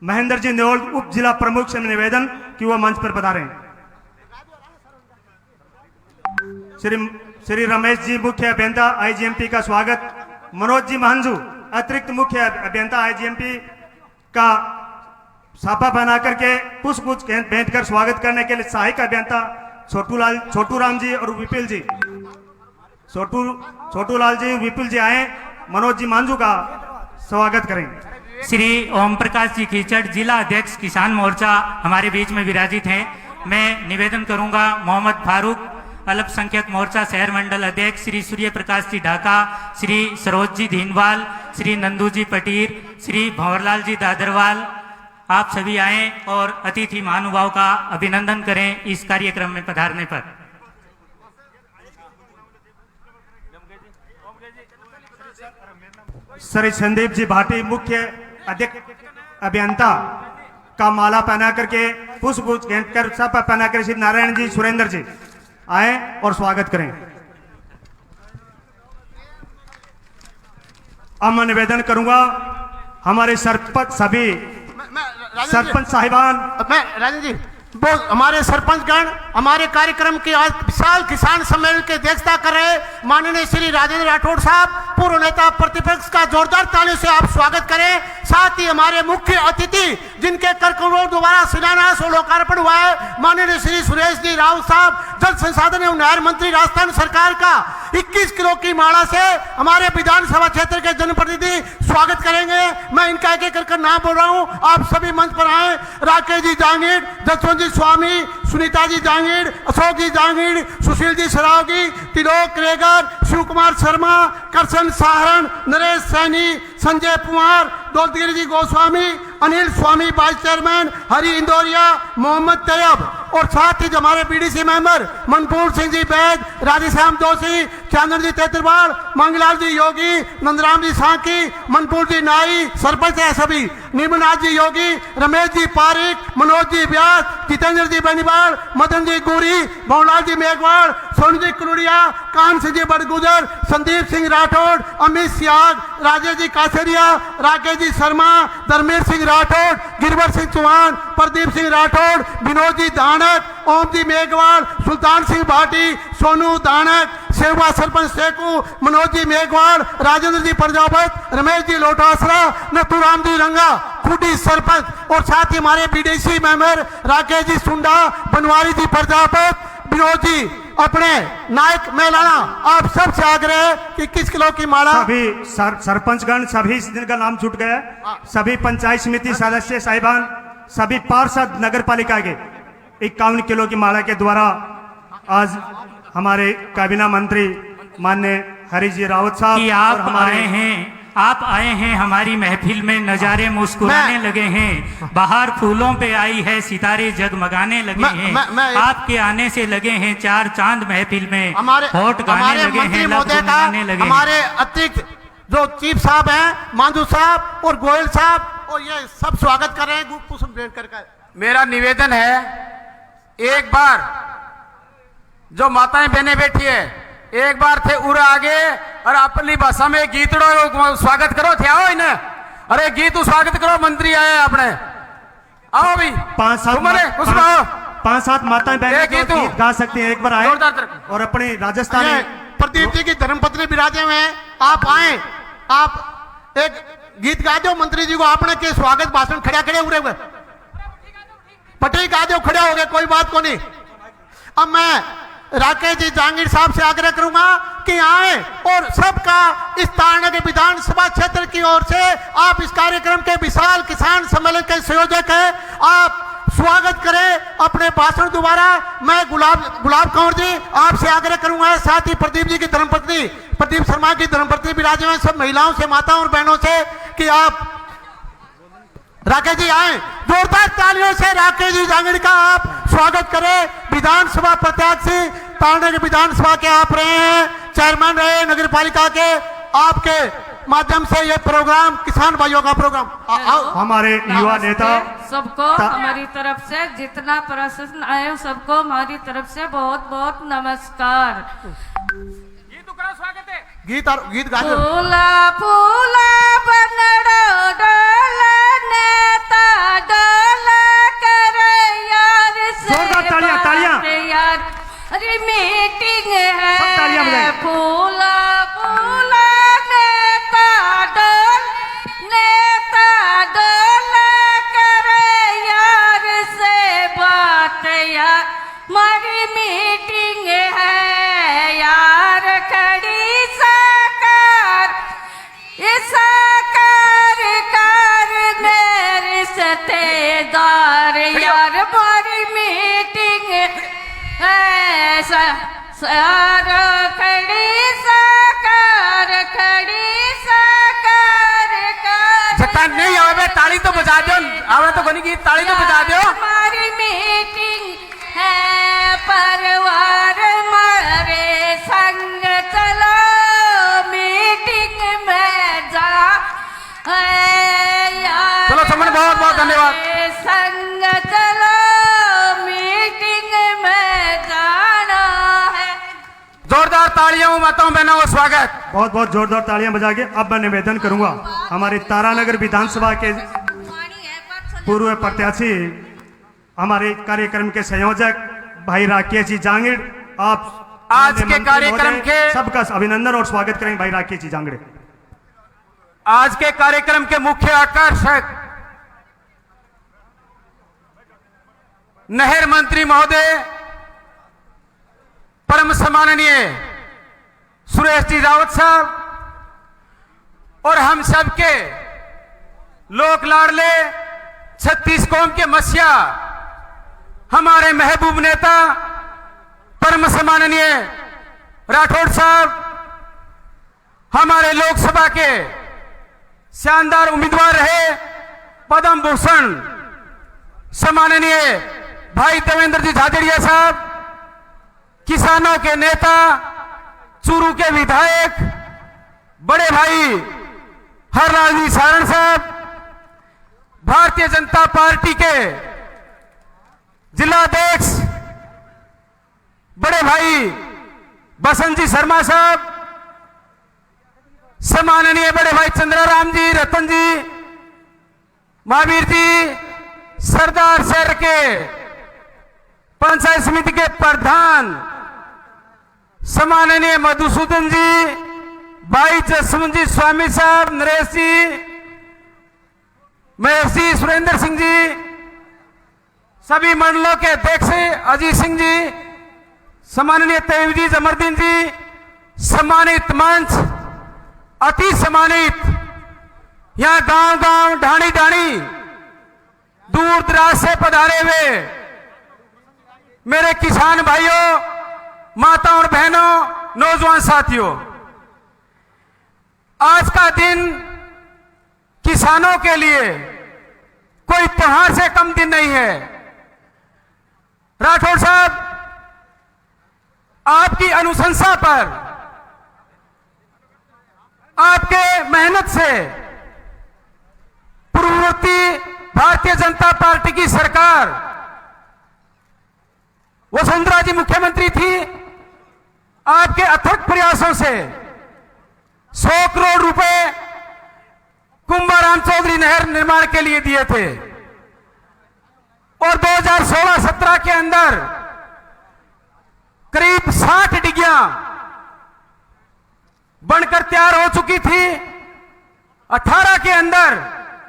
महेंद्र जी नेवल उप जिला प्रमुख से निवेदन कि वो मंच पर पधारें। श्री रमेश जी मुख्य अभियंता आईजीएमपी का स्वागत। मनोज जी महंजू अतिरिक्त मुख्य अभियंता आईजीएमपी का साफा बना करके पुष्पगुच्छ भेंट कर स्वागत करने के लिए सहायक अभियंता छोटू राम जी और विपिल जी, छोटू लाल जी विपुल जी आए। मनोज जी मांझू का स्वागत करें। श्री ओम प्रकाश जी खीचड़ जिला अध्यक्ष किसान मोर्चा हमारे बीच में विराजित हैं। मैं निवेदन करूंगा मोहम्मद फारूक अल्पसंख्यक मोर्चा शहर मंडल अध्यक्ष, श्री सूर्य प्रकाश जी ढाका, श्री सरोज जी धीनवाल, श्री नंदू जी पटीर, श्री भंवरलाल जी दादरवाल, आप सभी आए और अतिथि महानुभाव का अभिनंदन करें इस कार्यक्रम में पधारने पर। श्री संदीप जी भाटी मुख्य अध्यक्ष अभियंता का माला पहना करके पुष्पगुच्छ भेंट कर साफा पहना कर श्री नारायण जी सुरेंद्र जी आए और स्वागत करें। अब मैं निवेदन करूंगा हमारे सरपंच सभी सरपंच साहिबान, मैं राजन जी वो हमारे सरपंचगण हमारे कार्यक्रम की आज विशाल किसान सम्मेलन की अध्यक्षता कर रहे माननीय श्री राजेंद्र राठौड़ साहब, पूर्व नेता प्रतिपक्ष का जोरदार तालियों से आप स्वागत करें। साथ ही हमारे मुख्य अतिथि जिनके कर करोड़ द्वारा शिलान्यास और लोकार्पण हुआ है माननीय श्री सुरेश जी राव साहब, जल संसाधन एवं नहर मंत्री राजस्थान सरकार का 21 किलो की माला से हमारे विधानसभा क्षेत्र के जनप्रतिनिधि स्वागत करेंगे। मैं इनका एक एक कर नाम बोल रहा हूँ, आप सभी मंच पर आए। राकेश जी जांगीर, जसवंत जी स्वामी, सुनीता जी जांगीर, अशोक जी जांगीर, सुशील जी सरावगी, तिलोक रेगर, शिव कुमार शर्मा, करसन साहरण, नरेश सैनी, संजय कुमार, दौलतगिरी जी गोस्वामी, अनिल स्वामी वाइस चेयरमैन, हरि इंदौरिया, मोहम्मद तैयब और साथ ही हमारे बीडीसी मेंबर मनपूर सिंह जी बैद, राधेश्याम जोशी, चंद्र जी तेतरवाड़, मंगलाल जी योगी, नंदराम जी साकी, मनपुर जी नाई, सरपंच है सभी, निर्मलनाथ जी योगी, रमेश जी पारिक, मनोज जी व्यास, जितेंद्र जी बेनीवाल, मदन जी गुरी, भवनलाल जी मेघवाड़, सोनू जी कुलुड़िया, कान सिंह जी बड़गुजर, संदीप सिंह राठौड़, अमित सियाग, राजेश जी कासरिया, राकेश जी शर्मा, धर्मेश सिंह राठौड़, गिरवर सिंह चौहान, प्रदीप सिंह राठौड़, विनोद जी दानक, ओम जी मेघवाल, सुल्तान सिंह भाटी, सोनू दानक, सेवा सरपंच सेकू, मनोज जी मेघवाल, राजेंद्र जी प्रजापत, रमेश जी लोटासरा, नथुराम जी रंगा, खुटी सरपंच और साथ ही हमारे बीडीसी मेंबर राकेश जी सुंडा, बनवारी जी प्रजापत, विनोद जी अपने नायक मेलाना, आप सबसे आग्रह है कि 21 किलो की माला सभी सरपंचगण सभी जिनका नाम छूट गया, सभी पंचायत समिति सदस्य साहिबान, सभी पार्षद नगर पालिका के 51 किलो की माला के द्वारा आज हमारे काबीना मंत्री माननीय हरि जी रावत साहब कि आप आए हैं हमारी महफिल में, नजारे मुस्कुराने लगे हैं, बाहर फूलों पे आई है सितारे जगमगाने लगे हैं, आपके आने से लगे हैं चार चांद महफिल में, होठ गाने लगे हैं, लफ्ज़ गाने लगे हैं। हमारे अतिरिक्त जो चीफ साहब हैं मांझू साहब और गोयल साहब और ये सब स्वागत कर रहे हैं पुष्प भेंट करके। मेरा निवेदन है, एक बार जो माताएं बहनें बैठी है, एक बार थे उर आगे और अपनी भाषा में गीतड़ो स्वागत करो थे, आओ इन्हें, अरे गीत स्वागत करो, मंत्री आए अपने, आओ भाई 5-7 माताएं बहनें गीत गा सकती हैं, एक बार आए और अपनी राजस्थानी प्रदीप जी की धर्मपत्नी विराजे हुए हैं, आप आए, आप एक गीत गा दो मंत्री जी को, आपने के स्वागत भाषण खड़ा खड़े हुए पटरी गा दो, खड़े हो गए, कोई बात को नहीं। अब मैं राकेश जी जांगीर साहब से आग्रह करूंगा कि आए और सबका इस तारना के विधानसभा क्षेत्र की ओर से आप इस कार्यक्रम के विशाल किसान सम्मेलन के संयोजक हैं, आप स्वागत करें अपने भाषण द्वारा। मैं गुलाब कंवर जी आपसे आग्रह करूंगा, साथ ही प्रदीप जी की धर्मपत्नी प्रदीप शर्मा की धर्मपत्नी विराजे हुए सब महिलाओं से, माताओं और बहनों से कि आप राकेश जी आए, जोरदार तालियों से राकेश जी जांगीर का आप स्वागत करें। विधानसभा प्रत्याशी तारना के विधानसभा के आप रहे हैं, चेयरमैन रहे नगर पालिका के, आपके माध्यम से ये प्रोग्राम किसान भाइयों का प्रोग्राम हमारे युवा नेता सबको हमारी तरफ से जितना प्रशासन आए सबको हमारी तरफ से बहुत बहुत नमस्कार। गीत गा दो। फूला फूला बनड़ो डोला नेता डोला करे यार से जोरदार तालियां, तालियां। यार अरे मीटिंग है, सब तालियां बजाएं। फूला फूला नेता डोला करे यार से बात यार, हमारी मीटिंग है यार खड़ी साकार मेरे सतेदार यार, हमारी मीटिंग है सार खड़ी साकार जता नहीं आवे ताली तो बजा दो, आवे तो कोनी की ताली तो बजा दो। हमारी मीटिंग है परिवार मारे संग चलो मीटिंग में जा, चलो समन बहुत बहुत धन्यवाद। संग चलो मीटिंग में जाना। तालियों मतों बहनों को स्वागत। बहुत बहुत जोरदार तालियां बजा के अब मैं निवेदन करूंगा हमारी तारानगर विधानसभा के पूर्व प्रत्याशी हमारे कार्यक्रम के संयोजक भाई राकेश जी जांगड़, आप आज के कार्यक्रम के सबका अभिनंदन और स्वागत करेंगे भाई राकेश जी जांगड़े। आज के कार्यक्रम के मुख्य आकर्षक नहर मंत्री महोदय परम सम्माननीय सुरेश जी रावत साहब और हम सबके लोक लाडले 36 कौम के मसीहा हमारे महबूब नेता परम सम्माननीय राठौड़ साहब, हमारे लोकसभा के शानदार उम्मीदवार रहे पद्म भूषण सम्माननीय भाई देवेंद्र जी झाझड़िया साहब, किसानों के नेता, चूरू के विधायक बड़े भाई हरलाल जी सारण साहब, भारतीय जनता पार्टी के जिलाध्यक्ष बड़े भाई बसंत जी शर्मा साहब, सम्माननीय बड़े भाई चंद्राराम जी, रतन जी, महावीर जी, सरदार शहर के पंचायत समिति के प्रधान सम्माननीय मधुसूदन जी, भाई जसवंत जी स्वामी साहब, नरेश जी, महेश जी, सुरेंद्र सिंह जी, सभी मंडलों के अध्यक्ष अजीत सिंह जी, सम्माननीय तेव जी, जमरदीन जी, सम्मानित मंच, अति सम्मानित यहां गांव गांव ढाणी ढाणी दूर दराज से पधारे हुए मेरे किसान भाइयों, माताओं और बहनों, नौजवान साथियों, आज का दिन किसानों के लिए कोई त्योहार से कम दिन नहीं है। राठौड़ साहब, आपकी अनुशंसा पर, आपके मेहनत से पूर्ववर्ती भारतीय जनता पार्टी की सरकार, वसुंधरा जी मुख्यमंत्री थी, आपके अथक प्रयासों से 100 करोड़ रुपए कुंभाराम चौधरी नहर निर्माण के लिए दिए थे और 2016-17 के अंदर करीब 60 डिगियां बनकर तैयार हो चुकी थी। 18 के अंदर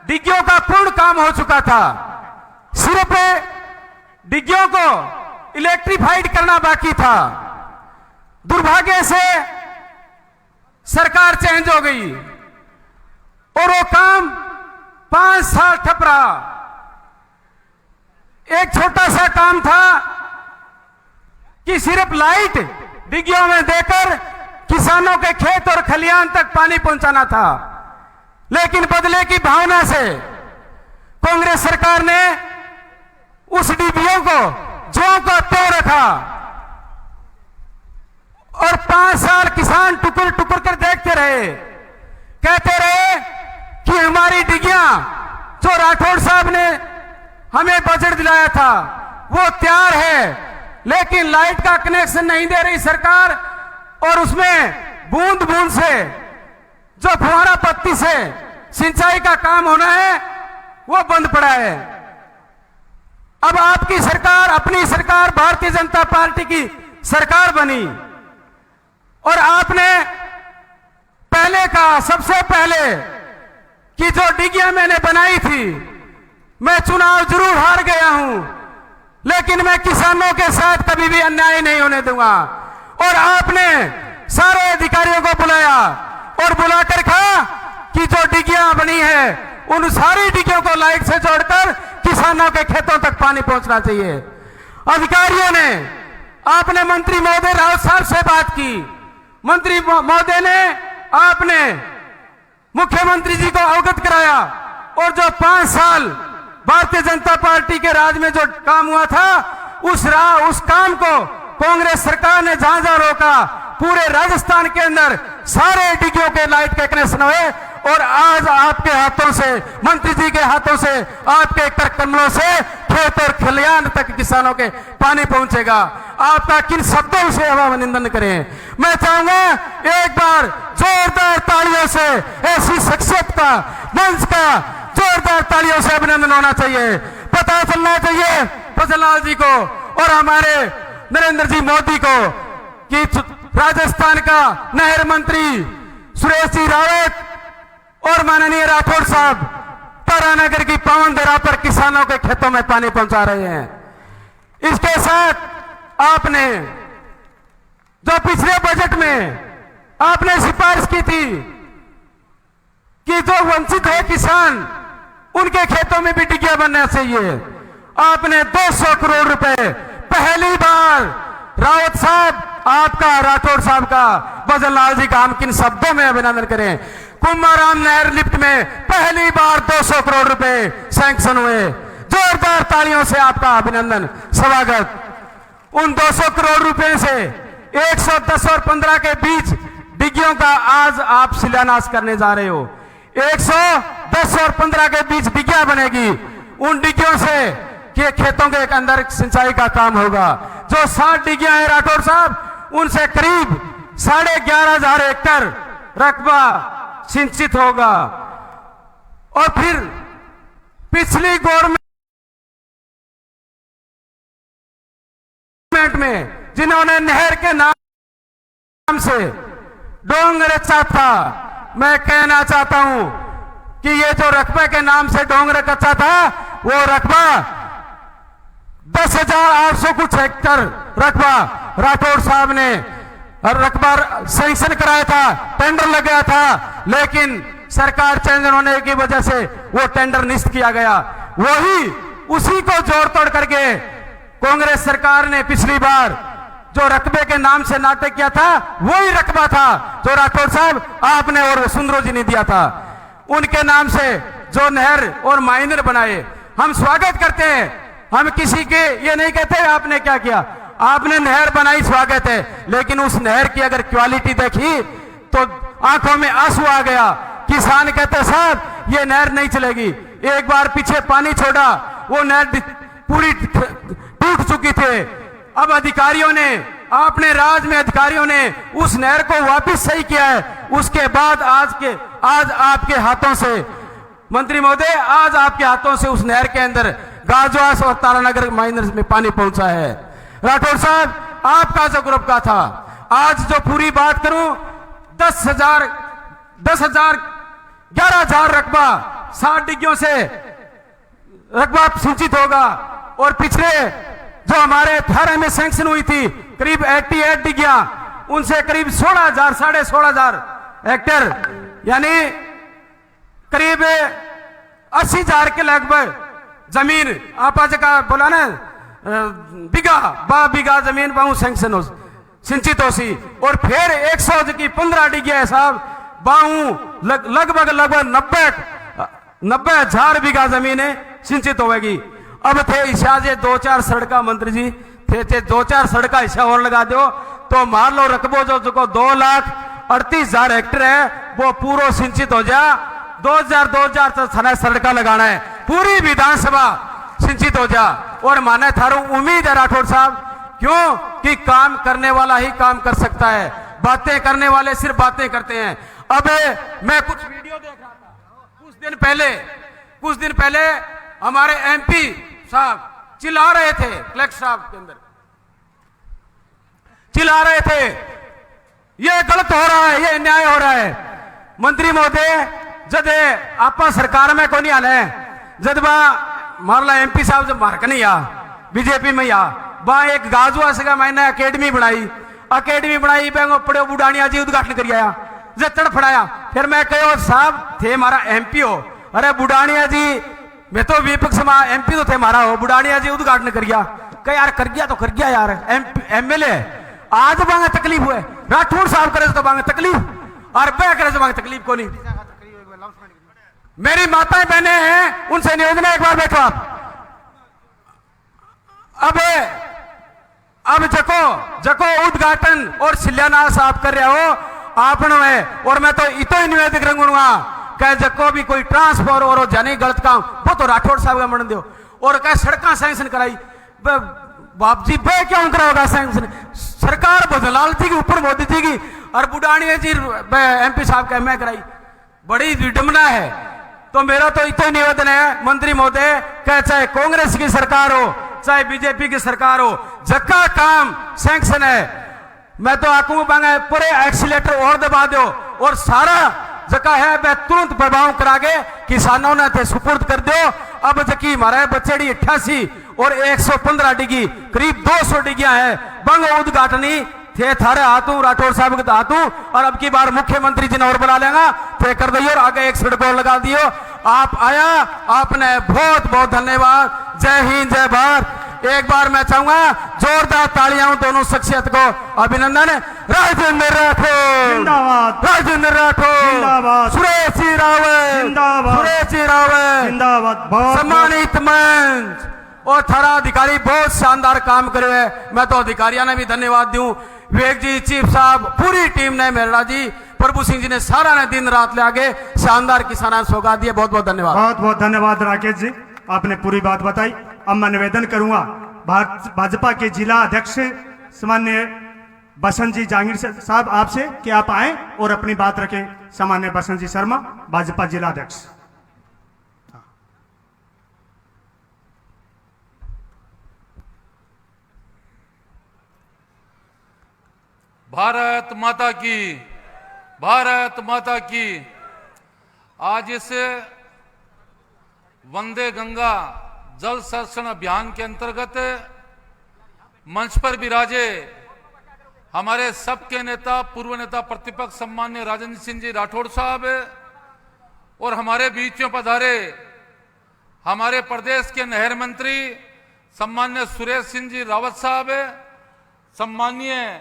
डिग्गियों का पूर्ण काम हो चुका था, सिर्फ डिग्गियों को इलेक्ट्रीफाइड करना बाकी था। दुर्भाग्य से सरकार चेंज हो गई और वो काम 5 साल ठप रहा। एक छोटा सा काम था कि सिर्फ लाइट डिग्गियों में देकर किसानों के खेत और खलिहान तक पानी पहुंचाना था, लेकिन बदले की भावना से कांग्रेस सरकार ने उस डिग्गियों को ज्यों का त्यों रखा और 5 साल किसान टुकुर टुकुर कर देखते रहे, कहते रहे कि हमारी डिग्गियां जो राठौड़ साहब ने हमें बजट दिलाया था वो तैयार है, लेकिन लाइट का कनेक्शन नहीं दे रही सरकार और उसमें बूंद बूंद से जो फुहारा पत्ती से सिंचाई का काम होना है वो बंद पड़ा है। अब आपकी सरकार, अपनी सरकार भारतीय जनता पार्टी की सरकार बनी और आपने पहले कहा, सबसे पहले, कि जो डिग्गियां मैंने बनाई थी, मैं चुनाव जरूर हार गया हूं लेकिन मैं किसानों के साथ कभी भी अन्याय नहीं होने दूंगा। और आपने सारे अधिकारियों को बुलाया और बुलाकर कहा कि जो डिग्गियां बनी है उन सारी डिग्गियों को लाइट से जोड़कर किसानों के खेतों तक पानी पहुंचना चाहिए। अधिकारियों ने, आपने मंत्री महोदय रावत साहब से बात की, मंत्री महोदय ने, आपने मुख्यमंत्री जी को अवगत कराया और जो 5 साल भारतीय जनता पार्टी के राज में जो काम हुआ था उस काम को कांग्रेस सरकार ने जहां जहां रोका, पूरे राजस्थान के अंदर सारे डिग्गियों के लाइट के कनेक्शन हुए और आज आपके हाथों से, मंत्री जी के हाथों से, आपके कर कमलों से खेत और खलियान तक किसानों के पानी पहुंचेगा। आपका किन शब्दों से हम अभिनंदन करें। मैं चाहूंगा एक बार जोरदार तालियों से ऐसी शख्सियत का, मंच का जोरदार तालियों से अभिनंदन होना चाहिए। पता चलना चाहिए प्रजलाल जी को और हमारे नरेंद्र जी मोदी को कि राजस्थान का नहर मंत्री सुरेश जी रावत और माननीय राठौड़ साहब तारानगर की पावन धरा पर किसानों के खेतों में पानी पहुंचा रहे हैं। इसके साथ आपने जो पिछले बजट में आपने सिफारिश की थी कि जो वंचित है किसान, उनके खेतों में भी डिगिया बनना चाहिए, आपने 200 करोड़ रुपए पहली बार रावत साहब आपका, राठौड़ साहब का, भजनलाल जी का हम किन शब्दों में अभिनंदन करें। कुमाराम नहर लिफ्ट में पहली बार 200 करोड़ रुपए सैंक्शन हुए। जोरदार तालियों से आपका अभिनंदन, स्वागत। उन 200 करोड़ रुपए से 110 और 15 के बीच डिग्गियों का आज आप शिलान्यास करने जा रहे हो। 110 और 15 के बीच डिग्गियां बनेगी। उन डिग्गियों से के खेतों के अंदर सिंचाई का काम होगा। जो 60 डिग्गियां हैं राठौड़ साहब, उनसे करीब 11,500 एकड़ रकबा सिंचित होगा। और फिर पिछली गवर्नमेंट में जिन्होंने नहर के नाम से डोंग रचा था, मैं कहना चाहता हूं कि ये जो रकबे के नाम से डोंग रचा था, वो रकबा 10,800 कुछ हेक्टर रकबा राठौड़ साहब ने रकबा सैंक्शन कराया था, टेंडर लग गया था, लेकिन सरकार चेंज होने की वजह से वो टेंडर निष्ट किया गया। वही उसी को जोड़ तोड़ करके कांग्रेस सरकार ने पिछली बार जो रकबे के नाम से नाटक किया था, वही रकबा था जो राठौड़ साहब आपने और वसुंधरा जी ने दिया था। उनके नाम से जो नहर और माइनर बनाए, हम स्वागत करते हैं। हम किसी के ये नहीं कहते आपने क्या किया, आपने नहर बनाई, स्वागत है, लेकिन उस नहर की अगर क्वालिटी देखी तो आंखों में आंसू आ गया। किसान कहते साहब ये नहर नहीं चलेगी। एक बार पीछे पानी छोड़ा, वो नहर पूरी टूट चुकी थी। अब अधिकारियों ने, आपने राज में अधिकारियों ने उस नहर को वापस सही किया है। उसके बाद आज आपके हाथों से, मंत्री महोदय, आज आपके हाथों से उस नहर के अंदर गाजवास और तारानगर माइनर में पानी पहुंचा है। राठौड़ साहब, आपका जो ग्रुप का था, आज जो पूरी बात करूं, 11,000 रकबा 60 डिग्गियों से रकबा सिंचित होगा। और पिछले जो हमारे 18 में सैंक्शन हुई थी करीब 88 डिग्गियां, उनसे करीब 16,000 16,500 हेक्टर, यानी करीब 80,000 के लगभग जमीन आप का बोला ना, बीघा जमीन बाहू सैंक्शन हो सिंचित हो सी। और फिर 100 की 15 डिग्गिया है साहब, बाहू लगभग 90,000 बीघा जमीन है सिंचित होगी। अब थे इशाजे 2-4 सड़का, मंत्री जी थे 2-4 सड़का हिस्सा और लगा दो तो मान लो रकबो जो 2,38,000 हेक्टर है वो पूरा सिंचित हो जा। 2,000 तो सड़का लगाना है, पूरी विधानसभा सिंचित हो जा। और माने थारू उम्मीद है राठौड़ साहब, क्यों कि काम करने वाला ही काम कर सकता है, बातें करने वाले सिर्फ बातें करते हैं। अब मैं कुछ वीडियो देख रहा था कुछ दिन पहले हमारे एमपी साहब चिल्ला रहे थे, कलेक्टर साहब के अंदर चिल्ला रहे थे, ये गलत हो रहा है, ये अन्याय हो रहा है। मंत्री महोदय, जब आप सरकार में को नहीं आना है, जब मारला एमपी साहब जब मार नहीं आ बीजेपी में आ वहां एक गाजुआ से मैंने अकेडमी बनाई बेंगो पड़े बुढ़ानिया जी उद्घाटन कर आया, जब फड़ाया। फिर मैं कहो साहब थे हमारा एमपी हो, अरे बुढ़ानिया जी मैं तो विपक्ष में एमपी तो थे हमारा हो, बुढ़ानिया जी उद्घाटन कर गया। कह यार कर गया तो कर गया यार, एमएलए आज बांगे तकलीफ हुए, राठौड़ साहब करे तो बांगे तकलीफ, और बै करे तो बांगे तकलीफ को नहीं। मेरी माताएं बहनें हैं, उनसे निवेदन है, एक बार बैठो आप। अब जको उद्घाटन और शिलान्यास आप कर रहे हो आपने, और मैं तो इतो ही निवेदन करूंगा कह जको भी कोई ट्रांसफर और जाने गलत काम वो तो राठौड़ साहब का मन दो और कह सड़क सैंक्शन कराई बाप जी बे क्यों कराओगा सैंक्शन सरकार बदलाल जी के ऊपर मोदी जी की और बुढ़ानी जी MP साहब का मैं कराई बड़ी विडंबना है। तो मेरा तो इतना निवेदन है मंत्री महोदय कह चाहे कांग्रेस की सरकार हो चाहे बीजेपी की सरकार हो जक्का काम सैंक्शन है मैं तो आकू मांगा पूरे एक्सीलेटर और दबा दो और सारा जगह है वह तुरंत प्रभाव करा के किसानों ने थे सुपुर्द कर दो। अब जकी हमारा बचेड़ी 88 और 115 डिग्री करीब 200 डिग्रियां है बंग उद्घाटनी थे थारे हाथों राठौड़ साहब के हाथों और अब की बार मुख्यमंत्री जी ने और बुला लेगा थे कर दियो और आगे एक सड़क और लगा दियो। आप आया आपने बहुत बहुत धन्यवाद। जय हिंद जय भारत। एक बार मैं चाहूंगा जोरदार तालियां दोनों शख्सियत को अभिनंदन। राजेंद्र राठौड़ जिंदाबाद, राजेंद्र राठौड़ जिंदाबाद, सुरेश जी रावत जिंदाबाद, सुरेश जी रावत जिंदाबाद। बहुत सम्मानित मंच और थारा अधिकारी बहुत शानदार काम करे है मैं तो अधिकारियों ने भी धन्यवाद दूं विवेक जी चीफ साहब पूरी टीम ने मेरा जी प्रभु सिंह जी ने सारा ने दिन रात ले आगे शानदार किसानों ने सौगात दिए। बहुत बहुत धन्यवाद। बहुत बहुत धन्यवाद राकेश जी आपने पूरी बात बताई। अब मैं निवेदन करूंगा भाजपा के जिला अध्यक्ष सामान्य बसंत जी जहांगीर साहब आपसे कि आप आए और अपनी बात रखें। सामान्य बसंत जी शर्मा भाजपा जिला अध्यक्ष। भारत माता की, भारत माता की। आज इस वंदे गंगा जल संरक्षण अभियान के अंतर्गत मंच पर विराजे हमारे सबके नेता पूर्व नेता प्रतिपक्ष सम्मान्य राजेंद्र सिंह जी राठौड़ साहब और हमारे बीच में पधारे हमारे प्रदेश के नहर मंत्री सम्मान्य सुरेश सिंह जी रावत साहब, सम्मान्य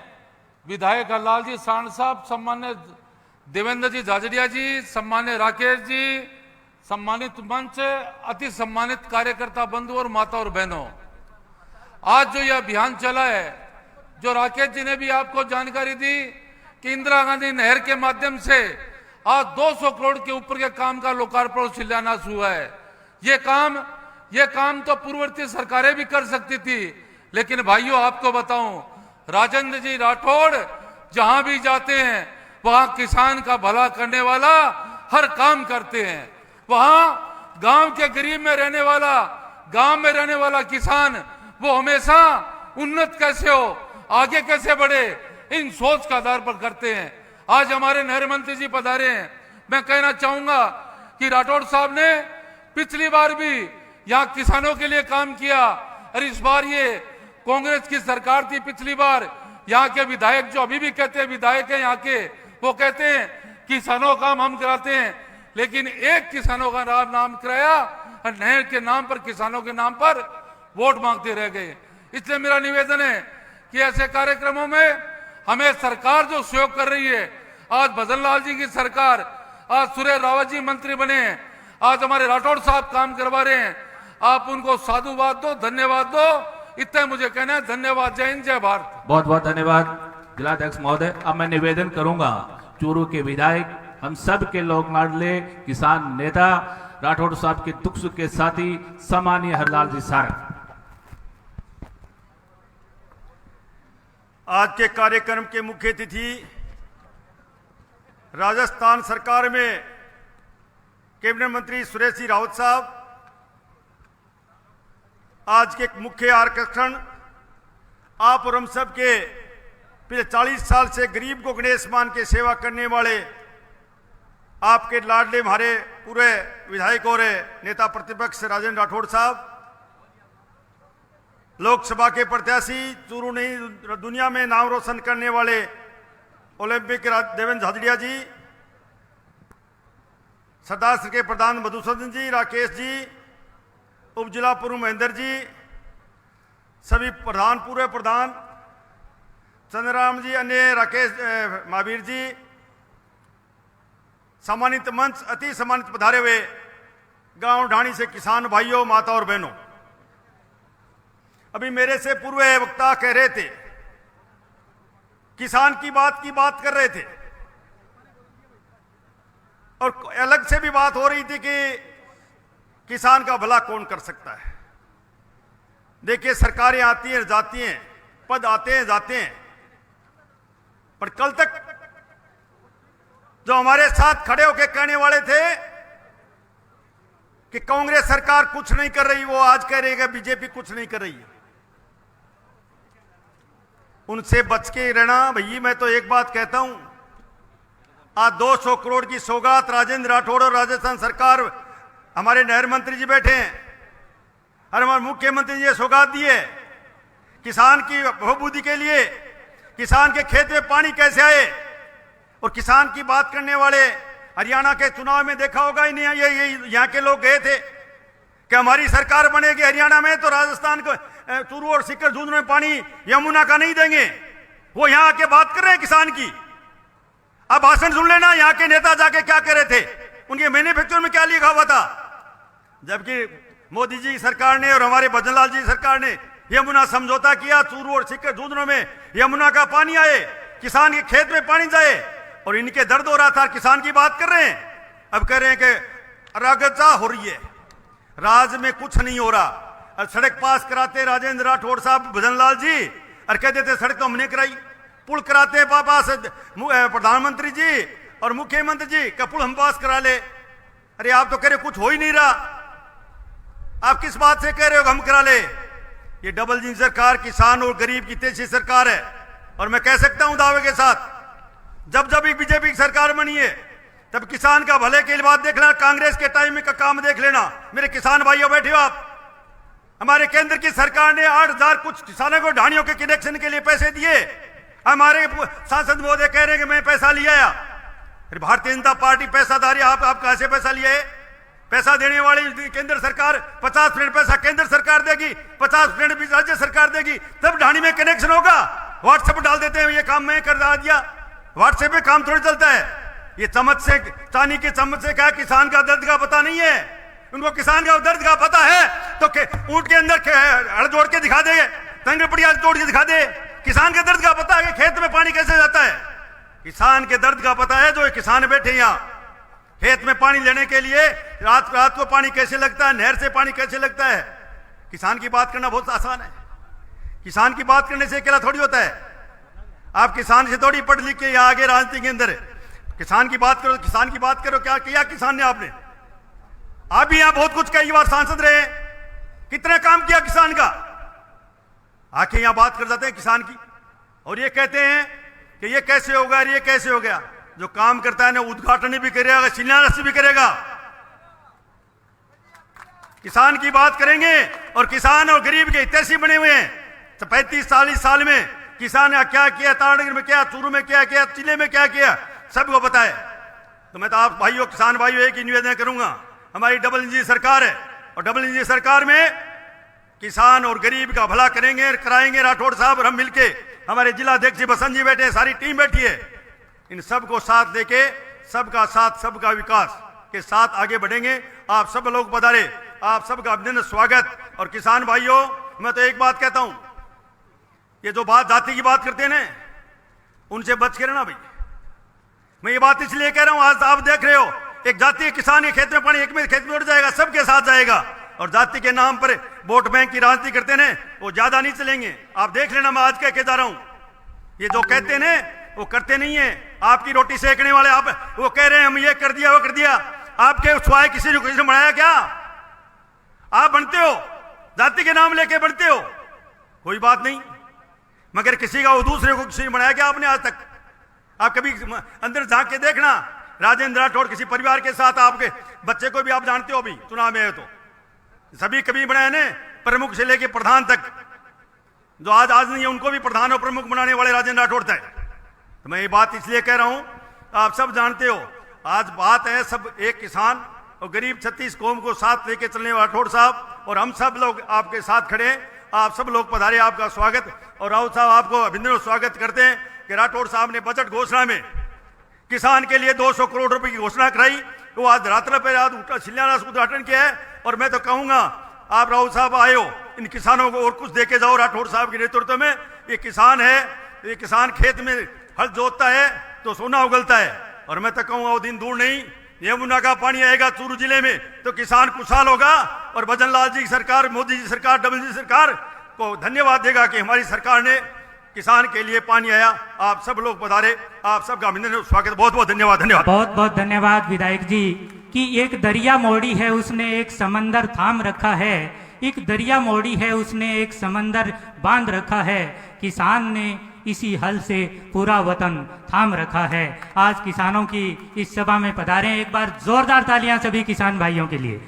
विधायक हरलाल जी सांड साहब, सम्मान्य देवेंद्र जी झाझड़िया जी, सम्मान्य राकेश जी, सम्मानित मंच, अति सम्मानित कार्यकर्ता बंधु और माता और बहनों, आज जो यह अभियान चला है जो राकेश जी ने भी आपको जानकारी दी कि इंदिरा गांधी नहर के माध्यम से आज 200 करोड़ के ऊपर के काम का लोकार्पण और शिलान्यास हुआ है। ये काम तो पूर्ववर्ती सरकारें भी कर सकती थी, लेकिन भाइयों आपको बताऊं राजेंद्र जी राठौड़ जहां भी जाते हैं वहां किसान का भला करने वाला हर काम करते हैं। वहां गांव के गरीब में रहने वाला, गांव में रहने वाला किसान वो हमेशा उन्नत कैसे हो, आगे कैसे बढ़े, इन सोच का आधार पर करते हैं। आज हमारे नहर मंत्री जी पधारे हैं। मैं कहना चाहूंगा कि राठौड़ साहब ने पिछली बार भी यहाँ किसानों के लिए काम किया और इस बार ये कांग्रेस की सरकार थी पिछली बार, यहाँ के विधायक जो अभी भी कहते हैं विधायक है यहाँ के, वो कहते हैं किसानों का काम हम कराते हैं, लेकिन एक किसानों का नाम कराया और नहर के नाम पर किसानों के नाम पर वोट मांगते रह गए। इसलिए मेरा निवेदन है कि ऐसे कार्यक्रमों में हमें सरकार जो सहयोग कर रही है, आज भजन लाल जी की सरकार, आज सुरेश रावत जी मंत्री बने हैं, आज हमारे राठौड़ साहब काम करवा रहे हैं, आप उनको साधुवाद दो, धन्यवाद दो। इतना मुझे कहना है। धन्यवाद। जय हिंद जय भारत। बहुत बहुत धन्यवाद जिलाध्यक्ष महोदय। अब मैं निवेदन करूंगा चूरू के विधायक हम सब के लोक लाडले किसान नेता राठौड़ साहब के दुख सुख के साथी सम्मानीय हरलाल जी सारंग। आज के कार्यक्रम के मुख्य अतिथि राजस्थान सरकार में कैबिनेट मंत्री सुरेश जी रावत साहब, आज के मुख्य आकर्षण आप और हम सब के पिछले 40 साल से गरीब को गणेश मान के सेवा करने वाले आपके लाडले हमारे पूरे विधायक और नेता प्रतिपक्ष राजेंद्र राठौड़ साहब, लोकसभा के प्रत्याशी, चूरू नहीं दुनिया में नाम रोशन करने वाले ओलंपिक देवेंद्र झाझड़िया जी, सरदार श्री के प्रधान मधुसूदन जी, राकेश जी, उप जिला प्रमुख महेंद्र जी, सभी प्रधान पूर्व प्रधान चंद्रराम जी, अन्य राकेश महावीर जी, सम्मानित मंच, अति सम्मानित पधारे हुए गांव ढाणी से किसान भाइयों, माता और बहनों, अभी मेरे से पूर्व वक्ता कह रहे थे, किसान की बात कर रहे थे। और अलग से भी बात हो रही थी कि किसान का भला कौन कर सकता है। देखिए, सरकारें आती हैं जाती हैं, पद आते हैं जाते हैं, पर कल तक जो हमारे साथ खड़े होकर कहने वाले थे कि कांग्रेस सरकार कुछ नहीं कर रही, वो आज कह रही है कि बीजेपी कुछ नहीं कर रही है। उनसे बच के रहना भैया। मैं तो एक बात कहता हूं, आज 200 करोड़ की सौगात राजेंद्र राठौड़ और राजस्थान सरकार, हमारे नहर मंत्री जी बैठे हैं और हमारे मुख्यमंत्री जी सौगात दी है किसान की बहुबूदी के लिए। किसान के खेत में पानी कैसे आए, और किसान की बात करने वाले हरियाणा के चुनाव में देखा होगा ही नहीं, ये यहाँ के लोग गए थे कि हमारी सरकार बनेगी हरियाणा में तो राजस्थान को चूरू और सीकर झुंझुनू में पानी यमुना का नहीं देंगे। वो यहाँ आके बात कर रहे हैं किसान की। अब भाषण सुन लेना, यहाँ के नेता जाके क्या कह रहे थे, उनके मैन्युफैक्चर में क्या लिखा हुआ था। जबकि मोदी जी सरकार ने और हमारे भजनलाल जी सरकार ने यमुना समझौता किया, चूरू और सीकर झुंझुनू में यमुना का पानी आए, किसान के खेत में पानी जाए, और इनके दर्द हो रहा था, किसान की बात कर रहे हैं। अब कह रहे हैं कि रागचा हो रही है, राज में कुछ नहीं हो रहा। और सड़क पास कराते राजेंद्र राठौड़ साहब, भजनलाल जी, और कहते थे सड़क तो हमने कराई। पुल कराते पास प्रधानमंत्री जी और मुख्यमंत्री जी का पुल हम पास करा ले। अरे आप तो कह रहे कुछ हो ही नहीं रहा, आप किस बात से कह रहे हो हम करा ले। ये डबल इंजन सरकार किसान और गरीब की तेजी सरकार है। और मैं कह सकता हूं दावे के साथ, जब जब बीजेपी की सरकार बनी है तब किसान का भले के लिए बात देख लेना, कांग्रेस के टाइम में का काम देख लेना। मेरे किसान भाइयों बैठे हो आप, हमारे केंद्र की सरकार ने 8,000 कुछ किसानों को ढाणियों के कनेक्शन के लिए पैसे दिए। हमारे सांसद महोदय कह रहे हैं कि मैं पैसा लिया आया। भारतीय जनता पार्टी पैसादारी, आप कहां से पैसा लिए? पैसा देने वाली केंद्र सरकार, 50% पैसा केंद्र सरकार देगी, 50% राज्य सरकार देगी, तब ढाणी में कनेक्शन होगा। व्हाट्सएप डाल देते हैं ये काम मैं कर दिया, व्हाट्सएप पे काम थोड़ी चलता है। ये चम्मच से, चांदी के चम्मच से क्या किसान का दर्द का पता नहीं है। उनको किसान का दर्द का पता है तो ऊंट के अंदर हड़ जोड़ के दिखा दे, तंगड़पड़िया तोड़ के दिखा दे। किसान के दर्द का पता है कि खेत में पानी कैसे जाता है। किसान के दर्द का पता है, जो किसान बैठे यहाँ खेत में पानी लेने के लिए, रात को पानी कैसे लगता है, नहर से पानी कैसे लगता है। किसान की बात करना बहुत आसान है। किसान की बात करने से अकेला थोड़ी होता है। आप किसान से थोड़ी पढ़ लिख के यहाँ आगे राजनीति के अंदर किसान की बात करो, किसान की बात करो। क्या किया किसान ने? आपने आप भी यहाँ बहुत कुछ कई बार सांसद रहे, कितना काम किया किसान का। आके यहाँ बात कर जाते हैं किसान की, और ये कहते हैं कि ये कैसे होगा, ये कैसे हो गया। जो काम करता है ना, उद्घाटन भी करेगा, शिलान्यास भी करेगा। किसान की बात करेंगे, और किसान और गरीब के हितैषी बने हुए हैं। 35-40 साल में किसान ने क्या किया, तारानगर में क्या, चूरू में क्या किया, जिले में क्या किया, सबको पता है। तो मैं तो आप भाइयों, किसान भाइयों, एक ही निवेदन करूंगा, हमारी डबल इंजन सरकार है, और डबल इंजन सरकार में किसान और गरीब का भला करेंगे, कराएंगे राठौड़ साहब और हम मिलके। हमारे जिला अध्यक्ष बसंत जी बैठे, सारी टीम बैठी है। इन सबको साथ देके, सबका साथ सबका विकास के साथ आगे बढ़ेंगे। आप सब लोग पधारे, आप सबका अभिनंदन, स्वागत। और किसान भाइयों, मैं तो एक बात कहता हूं, ये जो बात जाति की बात करते हैं ना, उनसे बच के रहना भाई। मैं ये बात इसलिए कह रहा हूं, आज आप देख रहे हो एक जाति किसान के खेत में पानी, एक में खेत में उड़ जाएगा, सबके साथ जाएगा। और जाति के नाम पर वोट बैंक की राजनीति करते हैं, वो ज्यादा नहीं चलेंगे। आप देख लेना, मैं आज कह के जा रहा हूं, ये जो कहते हैं वो करते नहीं है। आपकी रोटी सेकने वाले, आप वो कह रहे हैं हम ये कर दिया, वो कर दिया। आपके स्वाय किसी ने बनाया क्या? आप बनते हो, जाति के नाम लेके बनते हो, कोई बात नहीं, मगर किसी का वो दूसरे को किसी ने बनाया क्या आपने आज तक? आप कभी अंदर झांक के देखना, राजेंद्र राठौड़ किसी परिवार के साथ, आपके बच्चे को भी आप जानते हो, अभी चुनाव में है तो सभी कभी बनाए ने, प्रमुख से लेके प्रधान तक, जो आज नहीं है उनको भी प्रधान और प्रमुख बनाने वाले राजेंद्र राठौड़ थे। तो मैं ये बात इसलिए कह रहा हूं, आप सब जानते हो, आज बात है सब एक किसान और गरीब 36 कौम को साथ लेके चलने वाले राठौड़ साहब, और हम सब लोग आपके साथ खड़े हैं। आप सब लोग पधारे, आपका स्वागत। और राउत साहब आपको अभिनंदन स्वागत करते हैं कि राठौड़ साहब ने बजट घोषणा में किसान के लिए 200 करोड़ रुपए की घोषणा कराई। वो आज रात्र पे रात शिलान्यास उद्घाटन किया है। और मैं तो कहूंगा, आप राउत साहब आए हो, इन किसानों को और कुछ देके जाओ। राठौड़ साहब के नेतृत्व में ये किसान है, ये किसान खेत में हल जोतता है तो सोना उगलता है। और मैं तो कहूंगा वो दिन दूर नहीं, यमुना का पानी आएगा चूरू जिले में तो किसान खुशहाल होगा और भजन लाल जी की सरकार, मोदी जी सरकार, डबल जी सरकार को धन्यवाद देगा कि हमारी सरकार ने किसान के लिए पानी आया। आप सब लोग पधारे, आप सबका अभिनंदन और स्वागत, बहुत बहुत धन्यवाद। धन्यवाद, बहुत बहुत धन्यवाद विधायक जी। कि एक दरिया मोड़ी है उसने एक समंदर थाम रखा है, एक दरिया मोड़ी है उसने एक समंदर बांध रखा है, किसान ने इसी हल से पूरा वतन थाम रखा है। आज किसानों की इस सभा में पधारे, एक बार जोरदार तालियां सभी किसान भाइयों के लिए।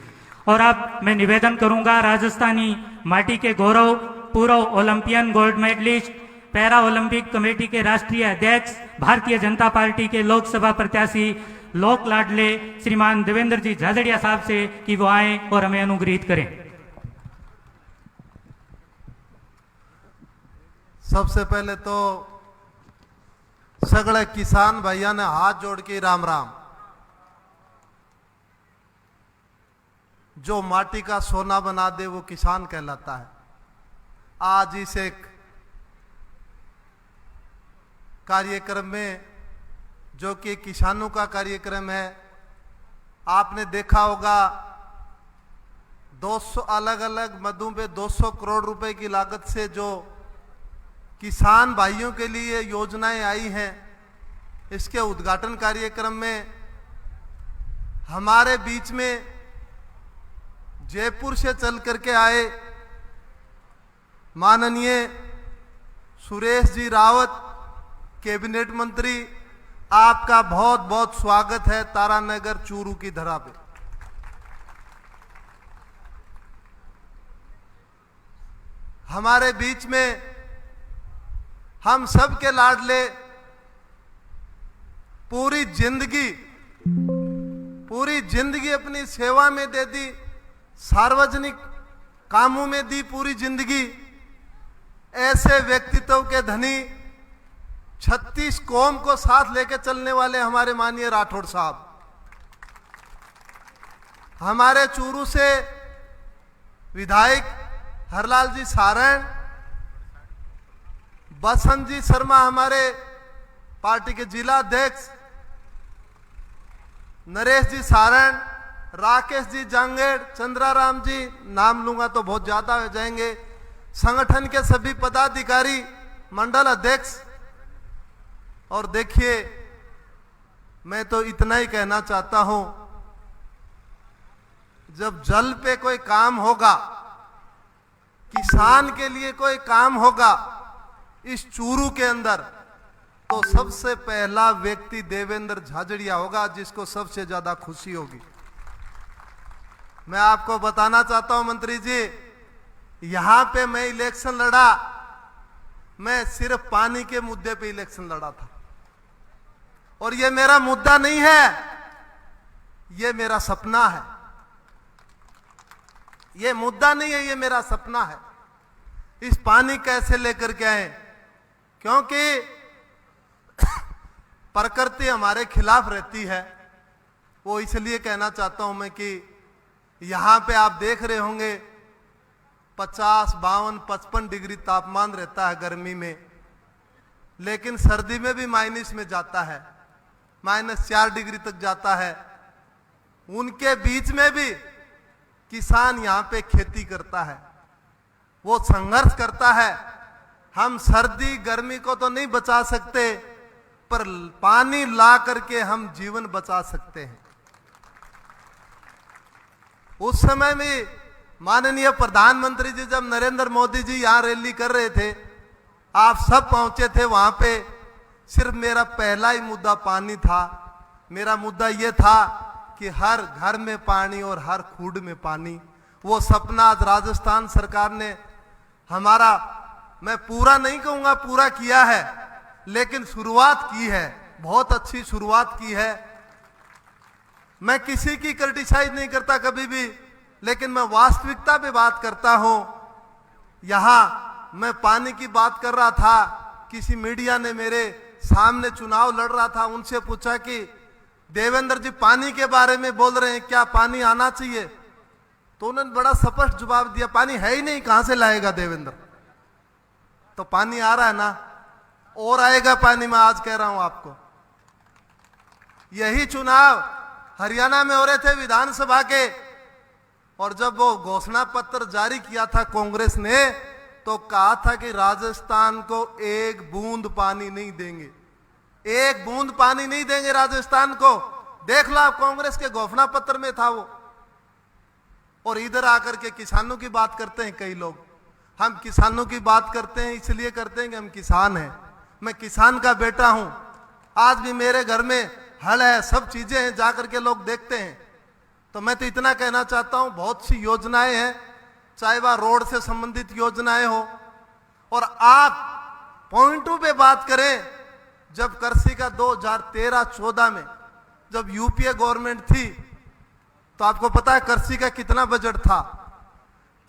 और अब मैं निवेदन करूंगा राजस्थानी माटी के गौरव, पूर्व Olympian gold medallist, para Olympic committee के राष्ट्रीय अध्यक्ष, भारतीय जनता पार्टी के लोकसभा प्रत्याशी, लोक लाडले श्रीमान देवेंद्र जी झाझड़िया साहब से कि वो आए और हमें अनुग्रहित करें। सबसे पहले तो सगळे किसान भैया ने हाथ जोड़ के राम राम। जो माटी का सोना बना दे वो किसान कहलाता है। आज इस एक कार्यक्रम में जो कि किसानों का कार्यक्रम है, आपने देखा होगा 200 अलग अलग मदों पे 200 करोड़ रुपए की लागत से जो किसान भाइयों के लिए योजनाएं आई हैं, इसके उद्घाटन कार्यक्रम में हमारे बीच में जयपुर से चल करके आए माननीय सुरेश जी रावत कैबिनेट मंत्री, आपका बहुत बहुत स्वागत है तारानगर चूरू की धरा पे। हमारे बीच में हम सब के लाडले पूरी जिंदगी अपनी सेवा में दे दी, सार्वजनिक कामों में दी पूरी जिंदगी। ऐसे व्यक्तित्व के धनी 36 कौम को साथ लेकर चलने वाले हमारे माननीय राठौड़ साहब, हमारे चूरू से विधायक हरलाल जी सारण, बसंत जी शर्मा हमारे पार्टी के जिला अध्यक्ष, नरेश जी सारण, राकेश जी जांगेड़, चंद्राराम जी, नाम लूंगा तो बहुत ज्यादा हो जाएंगे, संगठन के सभी पदाधिकारी, मंडल अध्यक्ष। और देखिए, मैं तो इतना ही कहना चाहता हूं, जब जल पे कोई काम होगा, किसान के लिए कोई काम होगा इस चूरू के अंदर, तो सबसे पहला व्यक्ति देवेंद्र झाझड़िया होगा, जिसको सबसे ज्यादा खुशी होगी। मैं आपको बताना चाहता हूं मंत्री जी, यहां पे मैं इलेक्शन लड़ा, मैं सिर्फ पानी के मुद्दे पे इलेक्शन लड़ा था। और ये मेरा मुद्दा नहीं है, ये मेरा सपना है। ये मुद्दा नहीं है, ये मेरा सपना है। इस पानी कैसे लेकर के आए, क्योंकि प्रकृति हमारे खिलाफ रहती है। वो इसलिए कहना चाहता हूं मैं कि यहां पे आप देख रहे होंगे 50, 52, 55 डिग्री तापमान रहता है गर्मी में, लेकिन सर्दी में भी माइनस में जाता है, -4 डिग्री तक जाता है। उनके बीच में भी किसान यहां पे खेती करता है, वो संघर्ष करता है। हम सर्दी गर्मी को तो नहीं बचा सकते, पर पानी ला करके हम जीवन बचा सकते हैं। उस समय में माननीय प्रधानमंत्री जी, जब नरेंद्र मोदी जी यहां रैली कर रहे थे, आप सब पहुंचे थे वहां पे, सिर्फ मेरा पहला ही मुद्दा पानी था। मेरा मुद्दा यह था कि हर घर में पानी और हर खूड में पानी। वो सपना आज राजस्थान सरकार ने हमारा, मैं पूरा नहीं कहूंगा पूरा किया है, लेकिन शुरुआत की है, बहुत अच्छी शुरुआत की है। मैं किसी की क्रिटिसाइज नहीं करता कभी भी, लेकिन मैं वास्तविकता पे बात करता हूं। यहां मैं पानी की बात कर रहा था, किसी मीडिया ने मेरे सामने चुनाव लड़ रहा था, उनसे पूछा कि देवेंद्र जी पानी के बारे में बोल रहे हैं, क्या पानी आना चाहिए? तो उन्होंने बड़ा स्पष्ट जवाब दिया, पानी है ही नहीं, कहां से लाएगा देवेंद्र? तो पानी आ रहा है ना, और आएगा पानी, मैं आज कह रहा हूं आपको। यही चुनाव हरियाणा में हो रहे थे विधानसभा के, और जब वो घोषणा पत्र जारी किया था कांग्रेस ने, तो कहा था कि राजस्थान को एक बूंद पानी नहीं देंगे, एक बूंद पानी नहीं देंगे राजस्थान को। देख लो आप, कांग्रेस के घोषणा पत्र में था वो। और इधर आकर के किसानों की बात करते हैं कई लोग। हम किसानों की बात करते हैं इसलिए करते हैं कि हम किसान हैं, मैं किसान का बेटा हूं। आज भी मेरे घर में हल है, सब चीजें हैं, जाकर के लोग देखते हैं। तो मैं तो इतना कहना चाहता हूं, बहुत सी योजनाएं हैं, चाहे वह रोड से संबंधित योजनाएं हो। और आप पॉइंटों पे बात करें, जब कृषि का 2013-14 में जब यूपीए गवर्नमेंट थी, तो आपको पता है कृषि का कितना बजट था?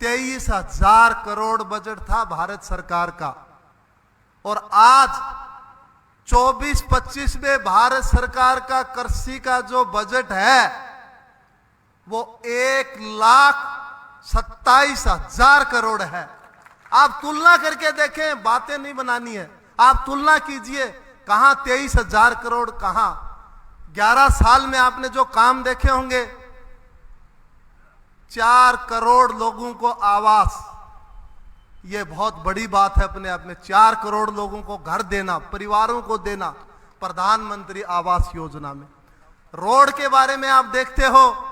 23,000 करोड़ बजट था भारत सरकार का। और आज 24-25 में भारत सरकार का कृषि का जो बजट है वो 1,27,000 करोड़ है। आप तुलना करके देखें, बातें नहीं बनानी है, आप तुलना कीजिए, कहां 23,000 करोड़, कहां 11 साल में आपने जो काम देखे होंगे। 4 करोड़ लोगों को आवास, ये बहुत बड़ी बात है अपने आप में। 4 करोड़ लोगों को घर देना, परिवारों को देना, प्रधानमंत्री आवास योजना में। रोड के बारे में आप देखते हो,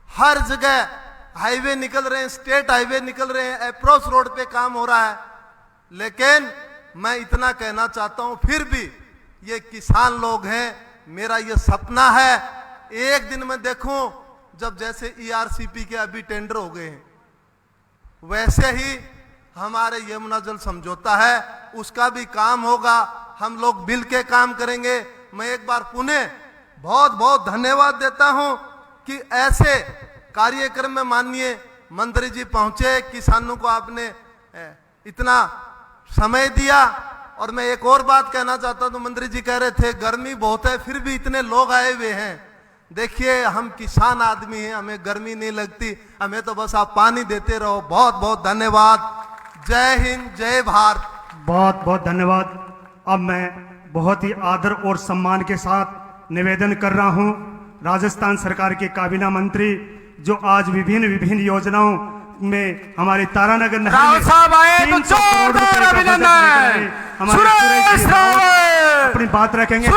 हर जगह हाईवे निकल रहे हैं, स्टेट हाईवे निकल रहे हैं, अप्रोच रोड पे काम हो रहा है। लेकिन मैं इतना कहना चाहता हूं, फिर भी ये किसान लोग हैं, मेरा ये सपना है एक दिन मैं देखूं जब जैसे ईआरसीपी के अभी टेंडर हो गए हैं, वैसे ही हमारे यमुना जल समझौता है, उसका भी काम होगा, हम लोग मिल के काम करेंगे। मैं एक बार पुनः बहुत बहुत धन्यवाद देता हूं कि ऐसे कार्यक्रम में माननीय मंत्री जी पहुंचे, किसानों को आपने इतना समय दिया। और मैं एक और बात कहना चाहता हूं, मंत्री जी कह रहे थे गर्मी बहुत है, फिर भी इतने लोग आए हुए हैं। देखिए, हम किसान आदमी हैं, हमें गर्मी नहीं लगती, हमें तो बस आप पानी देते रहो। बहुत बहुत धन्यवाद। जय हिंद, जय भारत। बहुत बहुत धन्यवाद। अब मैं बहुत ही आदर और सम्मान के साथ निवेदन कर रहा हूं राजस्थान सरकार के काबीना मंत्री, जो आज विभिन्न योजनाओं में हमारे तारानगर राव साहब आए तो जोरदार अभिनंदन। सुरेश रावत अपनी बात रखेंगे।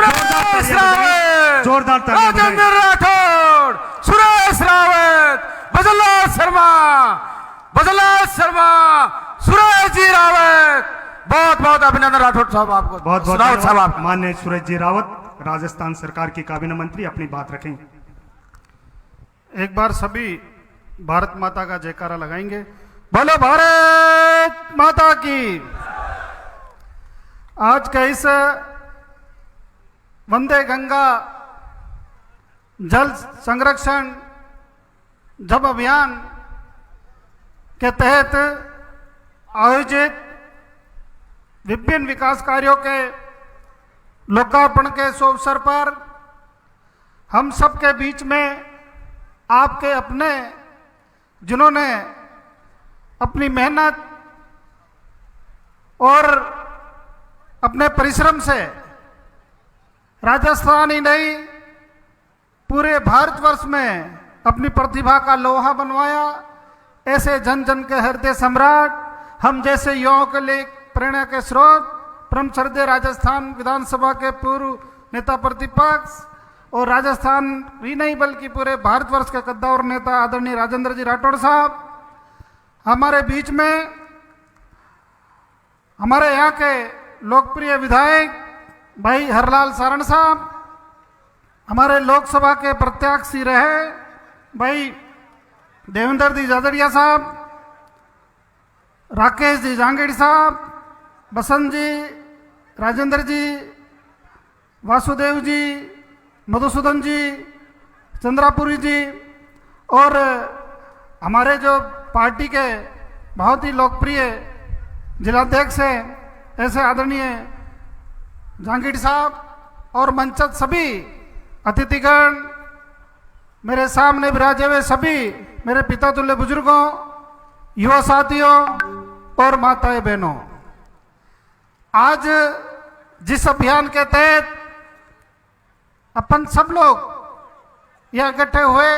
जोरदार राजेंद्र राठौड़, सुरेश रावत, बजला शर्मा, सुरेश जी रावत। बहुत बहुत अभिनंदन राठौड़ साहब आपको। बहुत बहुत रावत साहब आप माननीय सुरेश जी रावत, राजस्थान सरकार की काबीना मंत्री, अपनी बात रखेंगे। एक बार सभी भारत माता का जयकारा लगाएंगे। बोलो भारत माता की। आज का इस वंदे गंगा जल संरक्षण जब अभियान के तहत आयोजित विभिन्न विकास कार्यों के लोकार्पण के शुभ अवसर पर हम सबके बीच में आपके अपने, जिन्होंने अपनी मेहनत और अपने परिश्रम से राजस्थान ही नहीं पूरे भारतवर्ष में अपनी प्रतिभा का लोहा बनवाया, ऐसे जन जन के हृदय सम्राट, हम जैसे युवाओं के लिए प्रेरणा के स्रोत, परम श्रद्धेय राजस्थान विधानसभा के पूर्व नेता प्रतिपक्ष और राजस्थान ही नहीं बल्कि पूरे भारतवर्ष के कद्दावर नेता आदरणीय राजेंद्र जी राठौड़ साहब हमारे बीच में, हमारे यहाँ के लोकप्रिय विधायक भाई हरलाल सारण साहब, हमारे लोकसभा के प्रत्याशी रहे भाई देवेंद्र जी जाजड़िया साहब, राकेश जी जांगेड़ी साहब, बसंत जी, राजेंद्र जी, वासुदेव जी, मधुसूदन जी, चंद्रापुरी जी और हमारे जो पार्टी के बहुत ही लोकप्रिय जिलाध्यक्ष हैं ऐसे आदरणीय जांगीड़ साहब और मंचस्थ सभी अतिथिगण, मेरे सामने विराजे हुए सभी मेरे पिता तुल्य बुजुर्गों, युवा साथियों और माताएं बहनों, आज जिस अभियान के तहत अपन सब लोग यह इकट्ठे हुए,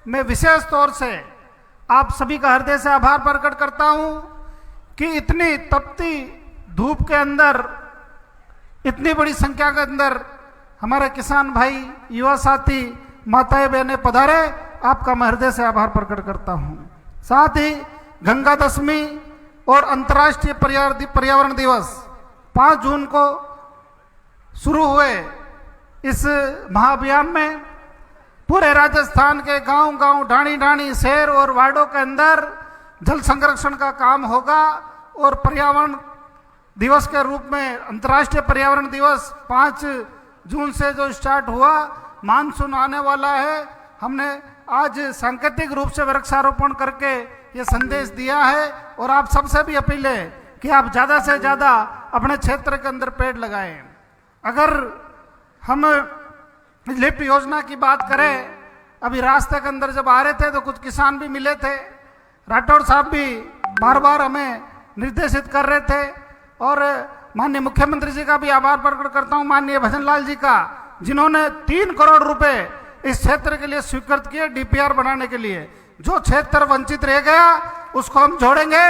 मैं विशेष तौर से आप सभी का हृदय से आभार प्रकट करता हूं कि इतनी तपती धूप के अंदर, इतनी बड़ी संख्या के अंदर हमारे किसान भाई, युवा साथी, माताएं बहनें पधारे। आपका मैं हृदय से आभार प्रकट करता हूं। साथ ही गंगा दशमी और अंतर्राष्ट्रीय पर्यावरण दिवस 5 जून को शुरू हुए इस महाअभियान में पूरे राजस्थान के गांव-गांव, ढाणी-ढाणी, शहर और वार्डों के अंदर जल संरक्षण का काम होगा। और पर्यावरण दिवस के रूप में अंतर्राष्ट्रीय पर्यावरण दिवस 5 जून से जो स्टार्ट हुआ, मानसून आने वाला है, हमने आज सांकेतिक रूप से वृक्षारोपण करके ये संदेश दिया है। और आप सबसे भी अपील है कि आप ज़्यादा से ज़्यादा अपने क्षेत्र के अंदर पेड़ लगाएं। अगर हम लिफ्ट योजना की बात करें, अभी रास्ते के अंदर जब आ रहे थे तो कुछ किसान भी मिले थे, राठौड़ साहब भी बार बार हमें निर्देशित कर रहे थे। और माननीय मुख्यमंत्री जी का भी आभार प्रकट करता हूं, माननीय भजन लाल जी का, जिन्होंने 3 करोड़ रुपए इस क्षेत्र के लिए स्वीकृत किए डीपीआर बनाने के लिए। जो क्षेत्र वंचित रह गया उसको हम जोड़ेंगे,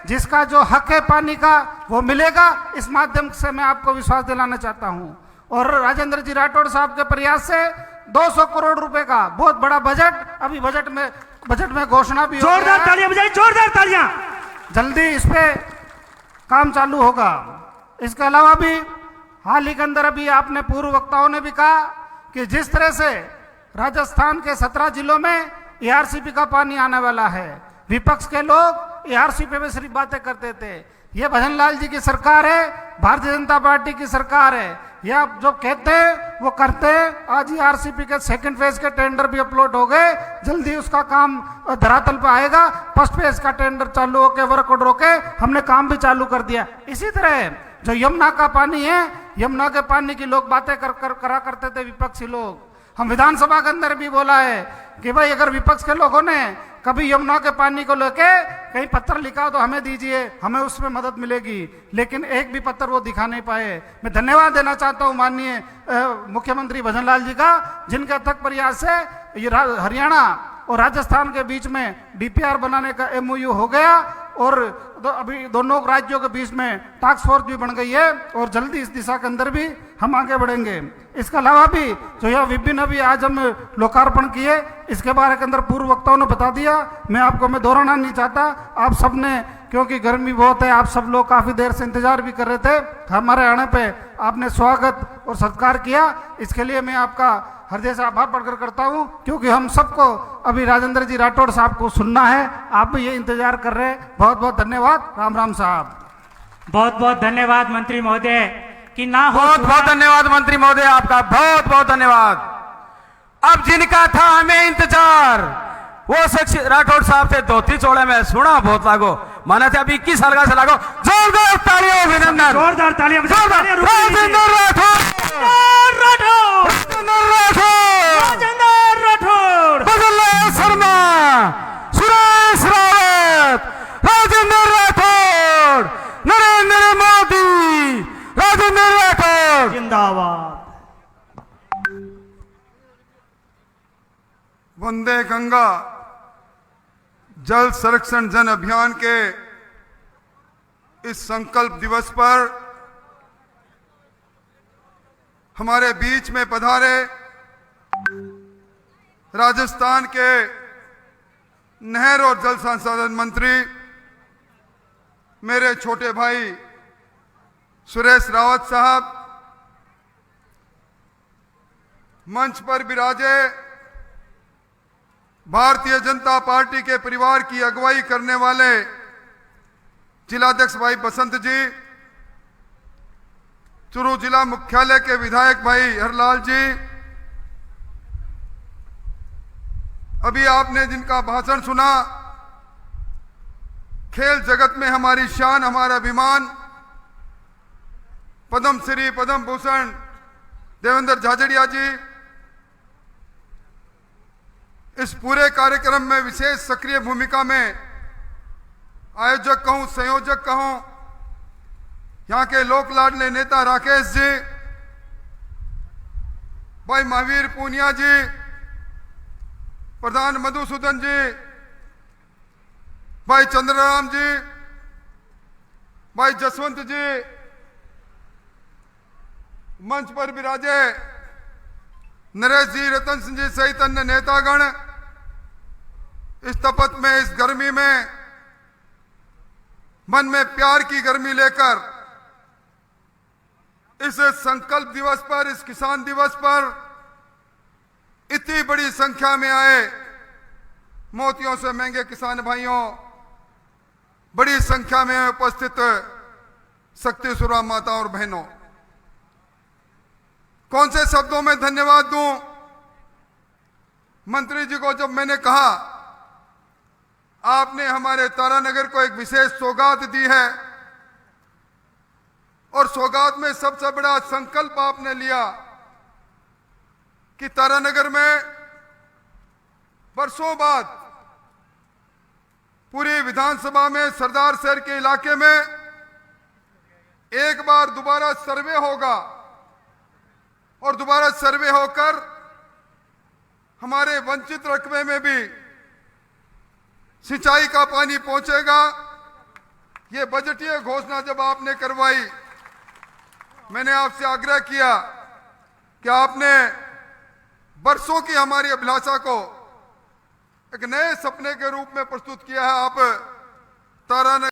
जिसका जो हक है पानी का वो मिलेगा। इस माध्यम से मैं आपको विश्वास दिलाना चाहता हूं। और राजेंद्र जी राठौड़ साहब के प्रयास से 200 करोड़ रुपए का बहुत बड़ा बजट अभी बजट में घोषणा भी, जोरदार तालियां बजाइए, जोरदार तालियां। जल्दी इस पे काम चालू होगा। इसके अलावा भी हाल ही के अंदर अभी आपने पूर्व वक्ताओं ने भी कहा कि जिस तरह से राजस्थान के 17 जिलों में एआरसीपी का पानी आने वाला है, विपक्ष के लोग एआरसीपी में सिर्फ बातें करते थे। ये भजन लाल जी की सरकार है, भारतीय जनता पार्टी की सरकार है। ये आप जो कहते हैं वो करते हैं। आज एआरसीपी के 2nd फेज के टेंडर भी अपलोड हो गए, जल्दी उसका काम धरातल पर आएगा। 1st फेज का टेंडर चालू होकर वर्क ऑर्डर होकर हमने काम भी चालू कर दिया। इसी तरह जो यमुना का पानी है, यमुना के पानी की लोग बातें करा करते थे विपक्षी लोग। हम विधानसभा के अंदर भी बोला है कि भाई अगर विपक्ष के लोगों ने कभी यमुना के पानी को लेके कहीं पत्र लिखा तो हमें दीजिए, हमें उसमें मदद मिलेगी। लेकिन एक भी पत्र वो दिखा नहीं पाए। मैं धन्यवाद देना चाहता हूँ माननीय मुख्यमंत्री भजन लाल जी का, जिनके अथक प्रयास से ये हरियाणा और राजस्थान के बीच में डीपीआर बनाने का MOU हो गया। और अभी दोनों राज्यों के बीच में टास्क फोर्स भी बन गई है और जल्दी इस दिशा के अंदर भी हम आगे बढ़ेंगे। इसके अलावा भी जो यह विभिन्न अभी आज हम लोकार्पण किए, इसके बारे के अंदर पूर्व वक्ताओं ने बता दिया, मैं दोहराना नहीं चाहता। आप सब ने, क्योंकि गर्मी बहुत है, आप सब लोग काफ़ी देर से इंतजार भी कर रहे थे, हमारे आने पे आपने स्वागत और सत्कार किया, इसके लिए मैं आपका हृदय से आभार प्रकट करता हूं। क्योंकि हम सबको अभी राजेंद्र जी राठौड़ साहब को सुनना है, आप भी ये इंतजार कर रहे हैं। बहुत बहुत धन्यवाद। राम राम साहब। बहुत बहुत धन्यवाद मंत्री महोदय कि ना हो। बहुत बहुत धन्यवाद मंत्री महोदय, आपका बहुत बहुत धन्यवाद। अब जिनका था हमें इंतजार, वो शख्स राठौड़ साहब से धोती चोड़े में सुना बहुत लागो, माना थे अभी 21 साल का से लागो। जोरदार तालियां, अभिनंदन, जोरदार तालियां, राजेंद्र राठौड़, भजनलाल शर्मा, सुरेश रावत, राजेंद्र राठौड़, नरेंद्र मोदी, राजेंद्र राठौड़ जिंदाबाद। वंदे गंगा जल संरक्षण जन अभियान के इस संकल्प दिवस पर हमारे बीच में पधारे राजस्थान के नहर और जल संसाधन मंत्री मेरे छोटे भाई सुरेश रावत साहब, मंच पर विराजे भारतीय जनता पार्टी के परिवार की अगुवाई करने वाले जिलाध्यक्ष भाई बसंत जी, चूरू जिला मुख्यालय के विधायक भाई हरलाल जी, अभी आपने जिनका भाषण सुना, खेल जगत में हमारी शान, हमारा अभिमान, पद्म श्री पद्म भूषण देवेंद्र झाझड़िया जी, इस पूरे कार्यक्रम में विशेष सक्रिय भूमिका में आयोजक कहूं, संयोजक कहूं, यहां के लोक लाडले नेता राकेश जी, भाई महावीर पूनिया जी, प्रधान मधुसूदन जी, भाई चंद्रराम जी, भाई जसवंत जी, मंच पर विराजे नरेश जी, रतन सिंह जी सहित अन्य नेतागण इस तपत में, इस गर्मी में मन में प्यार की गर्मी लेकर इस संकल्प दिवस पर, इस किसान दिवस पर इतनी बड़ी संख्या में आए मोतियों से महंगे किसान भाइयों, बड़ी संख्या में उपस्थित शक्ति सुरा माताओं और बहनों, कौन से शब्दों में धन्यवाद दूं। मंत्री जी को जब मैंने कहा आपने हमारे तारानगर को एक विशेष सौगात दी है और सौगात में सबसे बड़ा संकल्प आपने लिया कि तारानगर में वर्षों बाद पूरी विधानसभा में सरदार शहर के इलाके में एक बार दोबारा सर्वे होगा और दोबारा सर्वे होकर हमारे वंचित रकबे में भी सिंचाई का पानी पहुंचेगा। ये बजटीय घोषणा जब आपने करवाई, मैंने आपसे आग्रह किया कि आपने वर्षों की हमारी अभिलाषा को एक नए सपने के रूप में प्रस्तुत किया है। आप तारानगर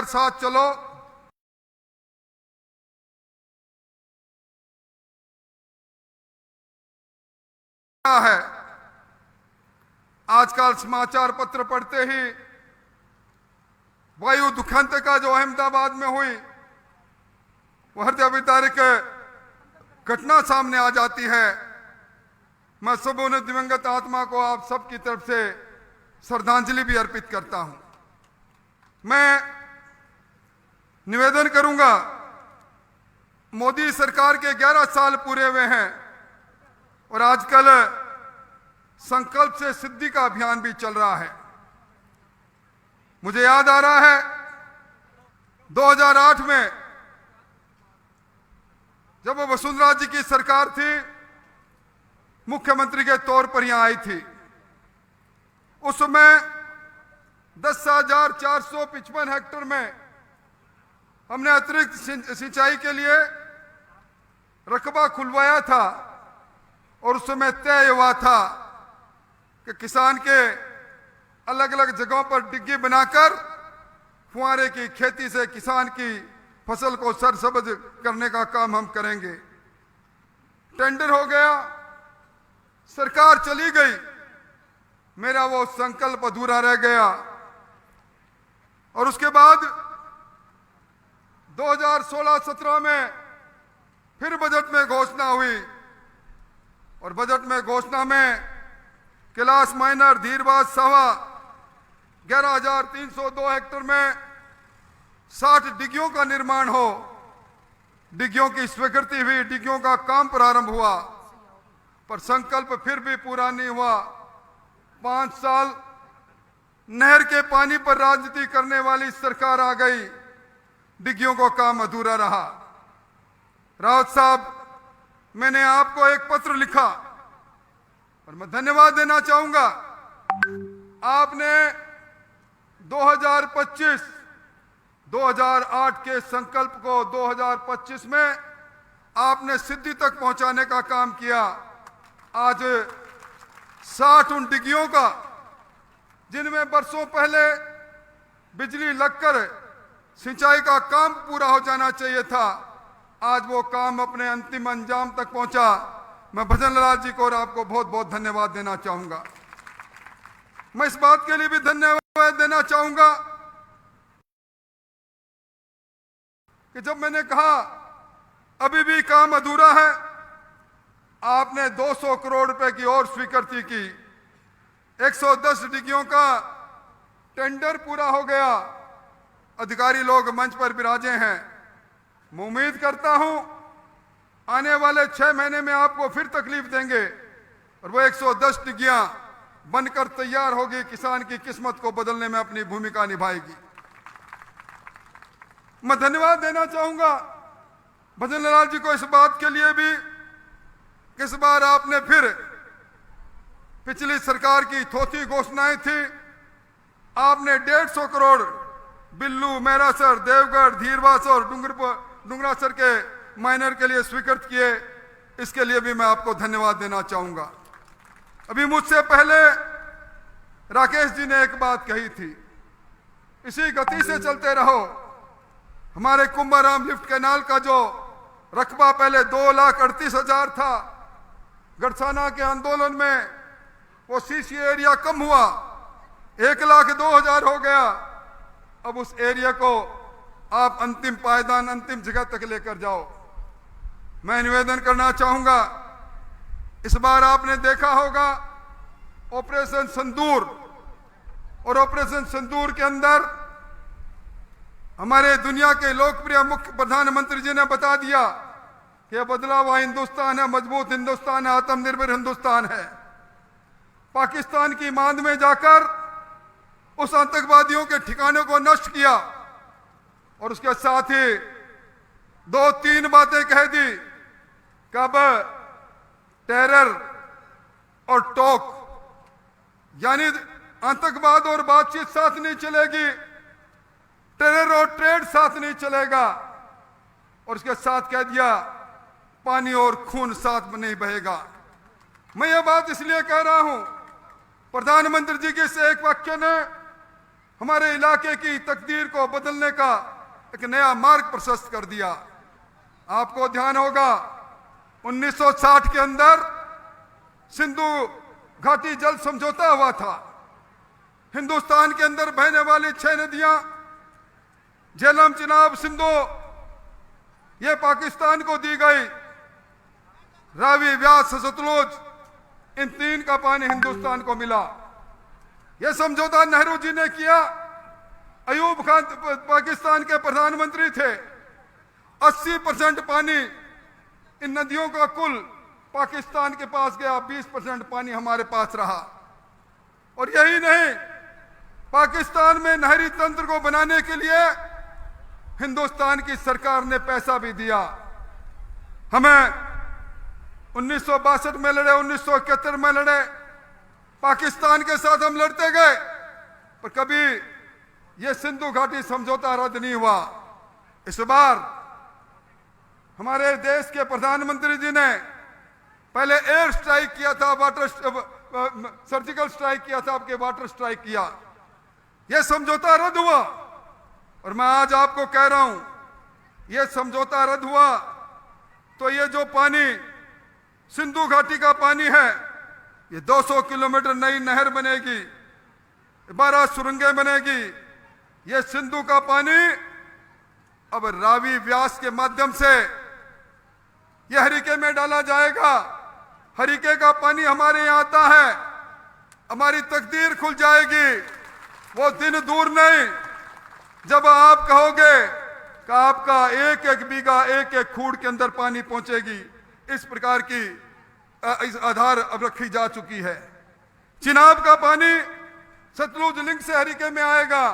साथ चलो, है आजकल समाचार पत्र पढ़ते ही वायु दुखंत का जो अहमदाबाद में हुई वो हृदय विदारक घटना सामने आ जाती है। मैं सब उन दिवंगत आत्मा को आप सबकी तरफ से श्रद्धांजलि भी अर्पित करता हूं। मैं निवेदन करूंगा, मोदी सरकार के 11 साल पूरे हुए हैं और आजकल संकल्प से सिद्धि का अभियान भी चल रहा है। मुझे याद आ रहा है 2008 में जब वसुंधरा जी की सरकार थी, मुख्यमंत्री के तौर पर यहां आई थी, उस समय 10,455 हेक्टेयर में हमने अतिरिक्त सिंचाई के लिए रकबा खुलवाया था और उस समय तय हुआ था कि किसान के अलग अलग जगहों पर डिग्गी बनाकर फुहारे की खेती से किसान की फसल को सरसब्ज करने का काम हम करेंगे। टेंडर हो गया, सरकार चली गई, मेरा वो संकल्प अधूरा रह गया और उसके बाद 2016-17 में फिर बजट में घोषणा हुई और बजट में घोषणा में कैलाश माइनर धीरबाद सावा 11,302 हेक्टेयर में 60 डिग्गियों का निर्माण हो, डिग्गियों की स्वीकृति हुई, डिग्गियों का काम प्रारंभ हुआ, पर संकल्प फिर भी पूरा नहीं हुआ। 5 साल नहर के पानी पर राजनीति करने वाली सरकार आ गई, डिग्गियों को काम अधूरा रहा। रावत साहब, मैंने आपको एक पत्र लिखा और मैं धन्यवाद देना चाहूंगा। आपने 2008 के संकल्प को 2025 में आपने सिद्धि तक पहुंचाने का काम किया। आज 60 उन डिग्गियों का जिनमें वर्षों पहले बिजली लगकर सिंचाई का काम पूरा हो जाना चाहिए था, आज वो काम अपने अंतिम अंजाम तक पहुंचा। मैं भजन लाल जी को और आपको बहुत बहुत धन्यवाद देना चाहूंगा। मैं इस बात के लिए भी धन्यवाद देना चाहूंगा कि जब मैंने कहा अभी भी काम अधूरा है, आपने 200 करोड़ रुपए की और स्वीकृति की। 110 डिग्गियों का टेंडर पूरा हो गया। अधिकारी लोग मंच पर विराजे हैं। मैं उम्मीद करता हूं आने वाले 6 महीने में आपको फिर तकलीफ देंगे और वो 110 डिग्गियां बनकर तैयार होगी, किसान की किस्मत को बदलने में अपनी भूमिका निभाएगी। मैं धन्यवाद देना चाहूंगा भजन लाल जी को इस बात के लिए भी कि इस बार आपने फिर पिछली सरकार की थोथी घोषणाएं थी, आपने 150 करोड़ बिल्लू, मैरासर, देवगढ़, धीरवास और डुंगरासर के माइनर के लिए स्वीकृत किए। इसके लिए भी मैं आपको धन्यवाद देना चाहूंगा। अभी मुझसे पहले राकेश जी ने एक बात कही थी, इसी गति से चलते रहो। हमारे कुंभाराम लिफ्ट कैनाल का जो रकबा पहले 2,38,000 था, गढ़साना के आंदोलन में वो सीसी एरिया कम हुआ, 1,02,000 हो गया। अब उस एरिया को आप अंतिम पायदान, अंतिम जगह तक लेकर जाओ। मैं निवेदन करना चाहूंगा, इस बार आपने देखा होगा ऑपरेशन सिंदूर, और ऑपरेशन सिंदूर के अंदर हमारे दुनिया के लोकप्रिय मुख्य प्रधानमंत्री जी ने बता दिया कि यह बदला हुआ हिंदुस्तान है, मजबूत हिंदुस्तान है, आत्मनिर्भर हिंदुस्तान है। पाकिस्तान की मांद में जाकर उस आतंकवादियों के ठिकानों को नष्ट किया और उसके साथ ही 2-3 बातें कह दी कि अब टेरर और टॉक यानी आतंकवाद और बातचीत साथ नहीं चलेगी, टेरर और ट्रेड साथ नहीं चलेगा, और उसके साथ कह दिया पानी और खून साथ नहीं बहेगा। मैं ये बात इसलिए कह रहा हूं, प्रधानमंत्री जी के इस एक वाक्य ने हमारे इलाके की तकदीर को बदलने का एक नया मार्ग प्रशस्त कर दिया। आपको ध्यान होगा 1960 के अंदर सिंधु घाटी जल समझौता हुआ था। हिंदुस्तान के अंदर बहने वाली 6 नदियां झेलम, चिनाब, सिंधु, ये पाकिस्तान को दी गई। रावी, व्यास, सतलुज, इन 3 का पानी हिंदुस्तान को मिला। यह समझौता नेहरू जी ने किया। अयूब खान पाकिस्तान के प्रधानमंत्री थे। 80% पानी इन नदियों का कुल पाकिस्तान के पास गया, 20% पानी हमारे पास रहा। और यही नहीं, पाकिस्तान में नहरी तंत्र को बनाने के लिए हिंदुस्तान की सरकार ने पैसा भी दिया। हमें 1962 में लड़े, 1971 में लड़े, पाकिस्तान के साथ हम लड़ते गए, पर कभी यह सिंधु घाटी समझौता रद्द नहीं हुआ। इस बार हमारे देश के प्रधानमंत्री जी ने पहले एयर स्ट्राइक किया था, सर्जिकल स्ट्राइक किया था, आपके वाटर स्ट्राइक किया। यह समझौता रद्द हुआ और मैं आज आपको कह रहा हूं, यह समझौता रद्द हुआ तो ये जो पानी सिंधु घाटी का पानी है, ये 200 किलोमीटर नई नहर बनेगी, 12 सुरंगें बनेगी। ये सिंधु का पानी अब रावी, व्यास के माध्यम से यह हरिके में डाला जाएगा। हरिके का पानी हमारे यहां आता है, हमारी तकदीर खुल जाएगी। वो दिन दूर नहीं जब आप कहोगे कि आपका एक एक बीघा, एक एक खूड़ के अंदर पानी पहुंचेगी। इस प्रकार की इस आधार अब रखी जा चुकी है। चिनाब का पानी सतलुज लिंक से हरिके में आएगा।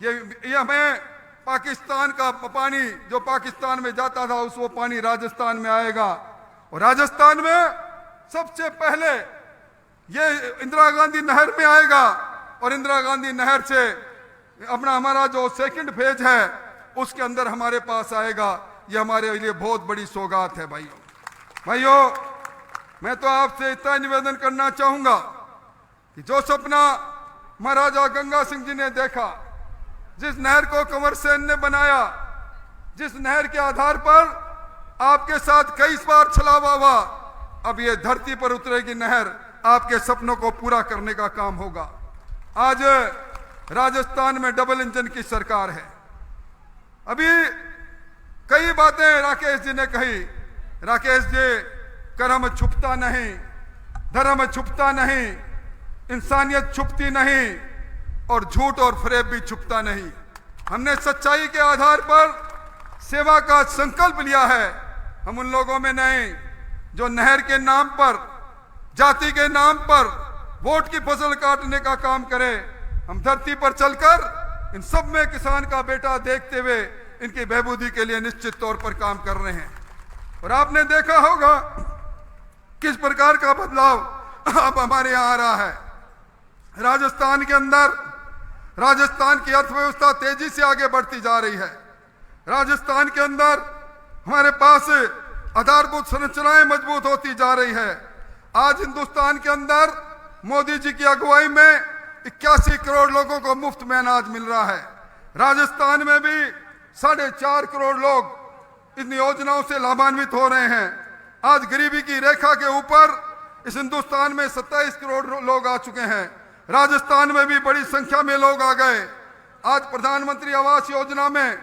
ये हमें पाकिस्तान का पानी जो पाकिस्तान में जाता था, उस वो पानी राजस्थान में आएगा। और राजस्थान में सबसे पहले ये इंदिरा गांधी नहर में आएगा और इंदिरा गांधी नहर से अपना हमारा जो सेकंड फेज है उसके अंदर हमारे पास आएगा। ये हमारे लिए बहुत बड़ी सौगात है भाइयों। मैं तो आपसे इतना निवेदन करना चाहूंगा कि जो सपना महाराजा गंगा सिंह जी ने देखा, जिस नहर को कंवर सेन ने बनाया, जिस नहर के आधार पर आपके साथ कई बार छलावा हुआ, अब ये धरती पर उतरेगी नहर, आपके सपनों को पूरा करने का काम होगा। आज राजस्थान में डबल इंजन की सरकार है। अभी कई बातें राकेश जी ने कही। राकेश जी, कर्म छुपता नहीं, धर्म छुपता नहीं, इंसानियत छुपती नहीं और झूठ और फरेब भी छुपता नहीं। हमने सच्चाई के आधार पर सेवा का संकल्प लिया है। हम उन लोगों में नहीं जो नहर के नाम पर, जाति के नाम पर वोट की फसल काटने का काम करे। हम धरती पर चलकर इन सब में किसान का बेटा देखते हुए इनकी बहबूदी के लिए निश्चित तौर पर काम कर रहे हैं। और आपने देखा होगा किस प्रकार का बदलाव अब हमारे यहाँ आ रहा है। राजस्थान के अंदर राजस्थान की अर्थव्यवस्था तेजी से आगे बढ़ती जा रही है। राजस्थान के अंदर हमारे पास आधारभूत संरचनाएं मजबूत होती जा रही है। आज हिंदुस्तान के अंदर मोदी जी की अगुवाई में 81 करोड़ लोगों को मुफ्त में अनाज मिल रहा है। राजस्थान में भी 4.5 करोड़ लोग इन योजनाओं से लाभान्वित हो रहे हैं। आज गरीबी की रेखा के ऊपर इस हिंदुस्तान में 27 करोड़ लोग आ चुके हैं। राजस्थान में भी बड़ी संख्या में लोग आ गए। आज प्रधानमंत्री आवास योजना में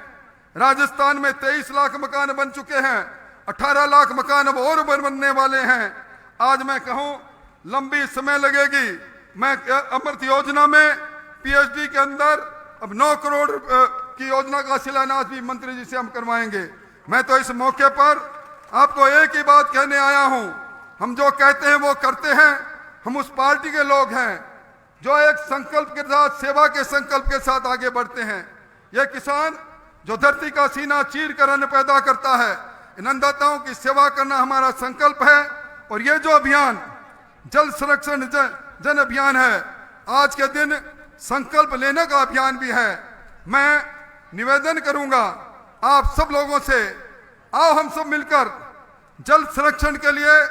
राजस्थान में 23 लाख मकान बन चुके हैं। 18 लाख मकान अब और बनने वाले हैं। आज मैं कहूं लंबी समय लगेगी। मैं अमृत योजना में पीएचडी के अंदर अब 9 करोड़ की योजना का शिलान्यास भी मंत्री जी से हम करवाएंगे। मैं तो इस मौके पर आपको एक ही बात कहने आया हूं, हम जो कहते हैं वो करते हैं। हम उस पार्टी के लोग हैं जो एक संकल्प के साथ, सेवा के संकल्प के साथ आगे बढ़ते हैं। ये किसान जो धरती का सीना चीर कर अन्न पैदा करता है, इन अन्नदाताओं की सेवा करना हमारा संकल्प है। और ये जो अभियान जल संरक्षण जन अभियान है, आज के दिन संकल्प लेने का अभियान भी है। मैं निवेदन करूंगा आप सब लोगों से, आओ हम सब मिलकर जल संरक्षण के लिए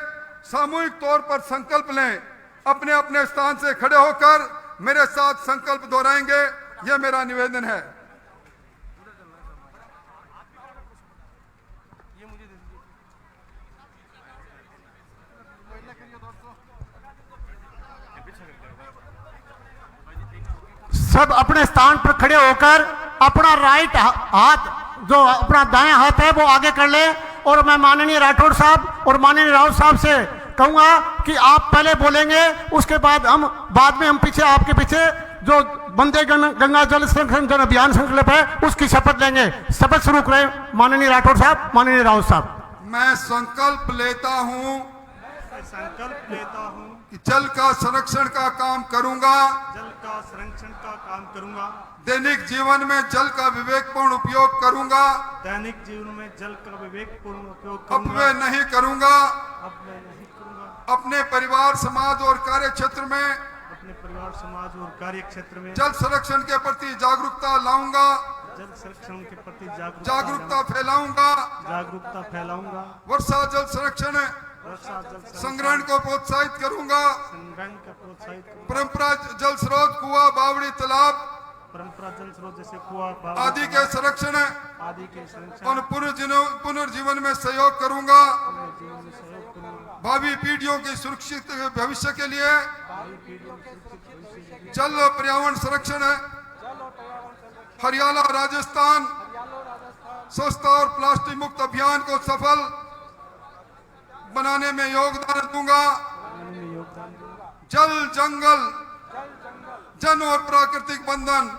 सामूहिक तौर पर संकल्प लें। अपने अपने स्थान से खड़े होकर मेरे साथ संकल्प दोहराएंगे, यह मेरा निवेदन है। सब अपने स्थान पर खड़े होकर अपना राइट हाथ, जो अपना दायां हाथ है वो आगे कर ले। और मैं माननीय राठौड़ साहब और माननीय राउत साहब से कहूंगा कि आप पहले बोलेंगे, उसके बाद में हम पीछे आपके पीछे जो वंदे गंगा जल संरक्षण जन अभियान संकल्प है उसकी शपथ लेंगे। शपथ शुरू करें माननीय राठौड़ साहब, माननीय राउत साहब। मैं संकल्प लेता हूं कि जल का संरक्षण का काम करूंगा। दैनिक जीवन में जल का विवेकपूर्ण उपयोग करूंगा। अपव्यय नहीं करूंगा। अपने परिवार, समाज और कार्य क्षेत्र में जल संरक्षण के प्रति जागरूकता लाऊंगा। जागरूकता फैलाऊंगा। वर्षा जल संरक्षण संग्रहण को प्रोत्साहित करूंगा। परंपरा जल स्रोत, कुआं, बावड़ी, तालाब जैसे आदि के संरक्षण और पुनर्जीवन में सहयोग करूंगा। भावी पीढ़ियों की सुरक्षित भविष्य के लिए जल पर्यावरण संरक्षण हरियाणा राजस्थान स्वच्छता और प्लास्टिक मुक्त अभियान को सफल बनाने में योगदान दूंगा। जल जंगल जन और प्राकृतिक बंधन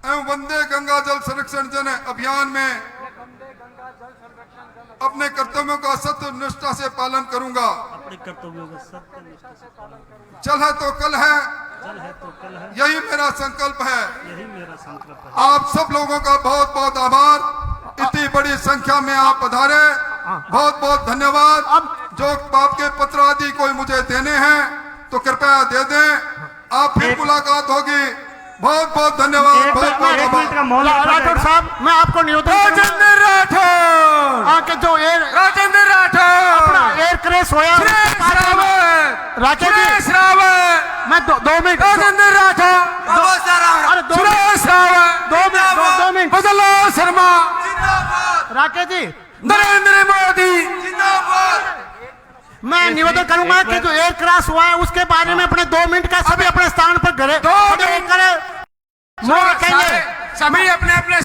एवं वंदे गंगा जल संरक्षण जन अभियान में अपने कर्तव्यों का सत्य निष्ठा से पालन करूंगा। जल है तो कल है, यही मेरा संकल्प है। आप सब लोगों का बहुत बहुत आभार। इतनी बड़ी संख्या में आप पधारे, बहुत बहुत धन्यवाद। जो आपके पत्र आदि कोई मुझे देने हैं तो कृपया दे दें। आप फिर मुलाकात होगी। बहुत बहुत धन्यवाद। बहुत बहुत आभार। राठौड़ साहब, मैं आपको निवेदन राजेंद्र राठौड़ आके जो राजेंद्र राठौड़ अपना एयर क्रैश होया राकेश जी, मैं 2 मिनट राजेंद्र राठौड़ अरे 2 मिनट बदलो शर्मा राकेश जी, नरेंद्र मोदी मैं निवेदन करूंगा कि जो एयर क्रैश हुआ है उसके बारे में अपने 2 मिनट का सभी अपने स्थान पर करें। सभी अपने अपने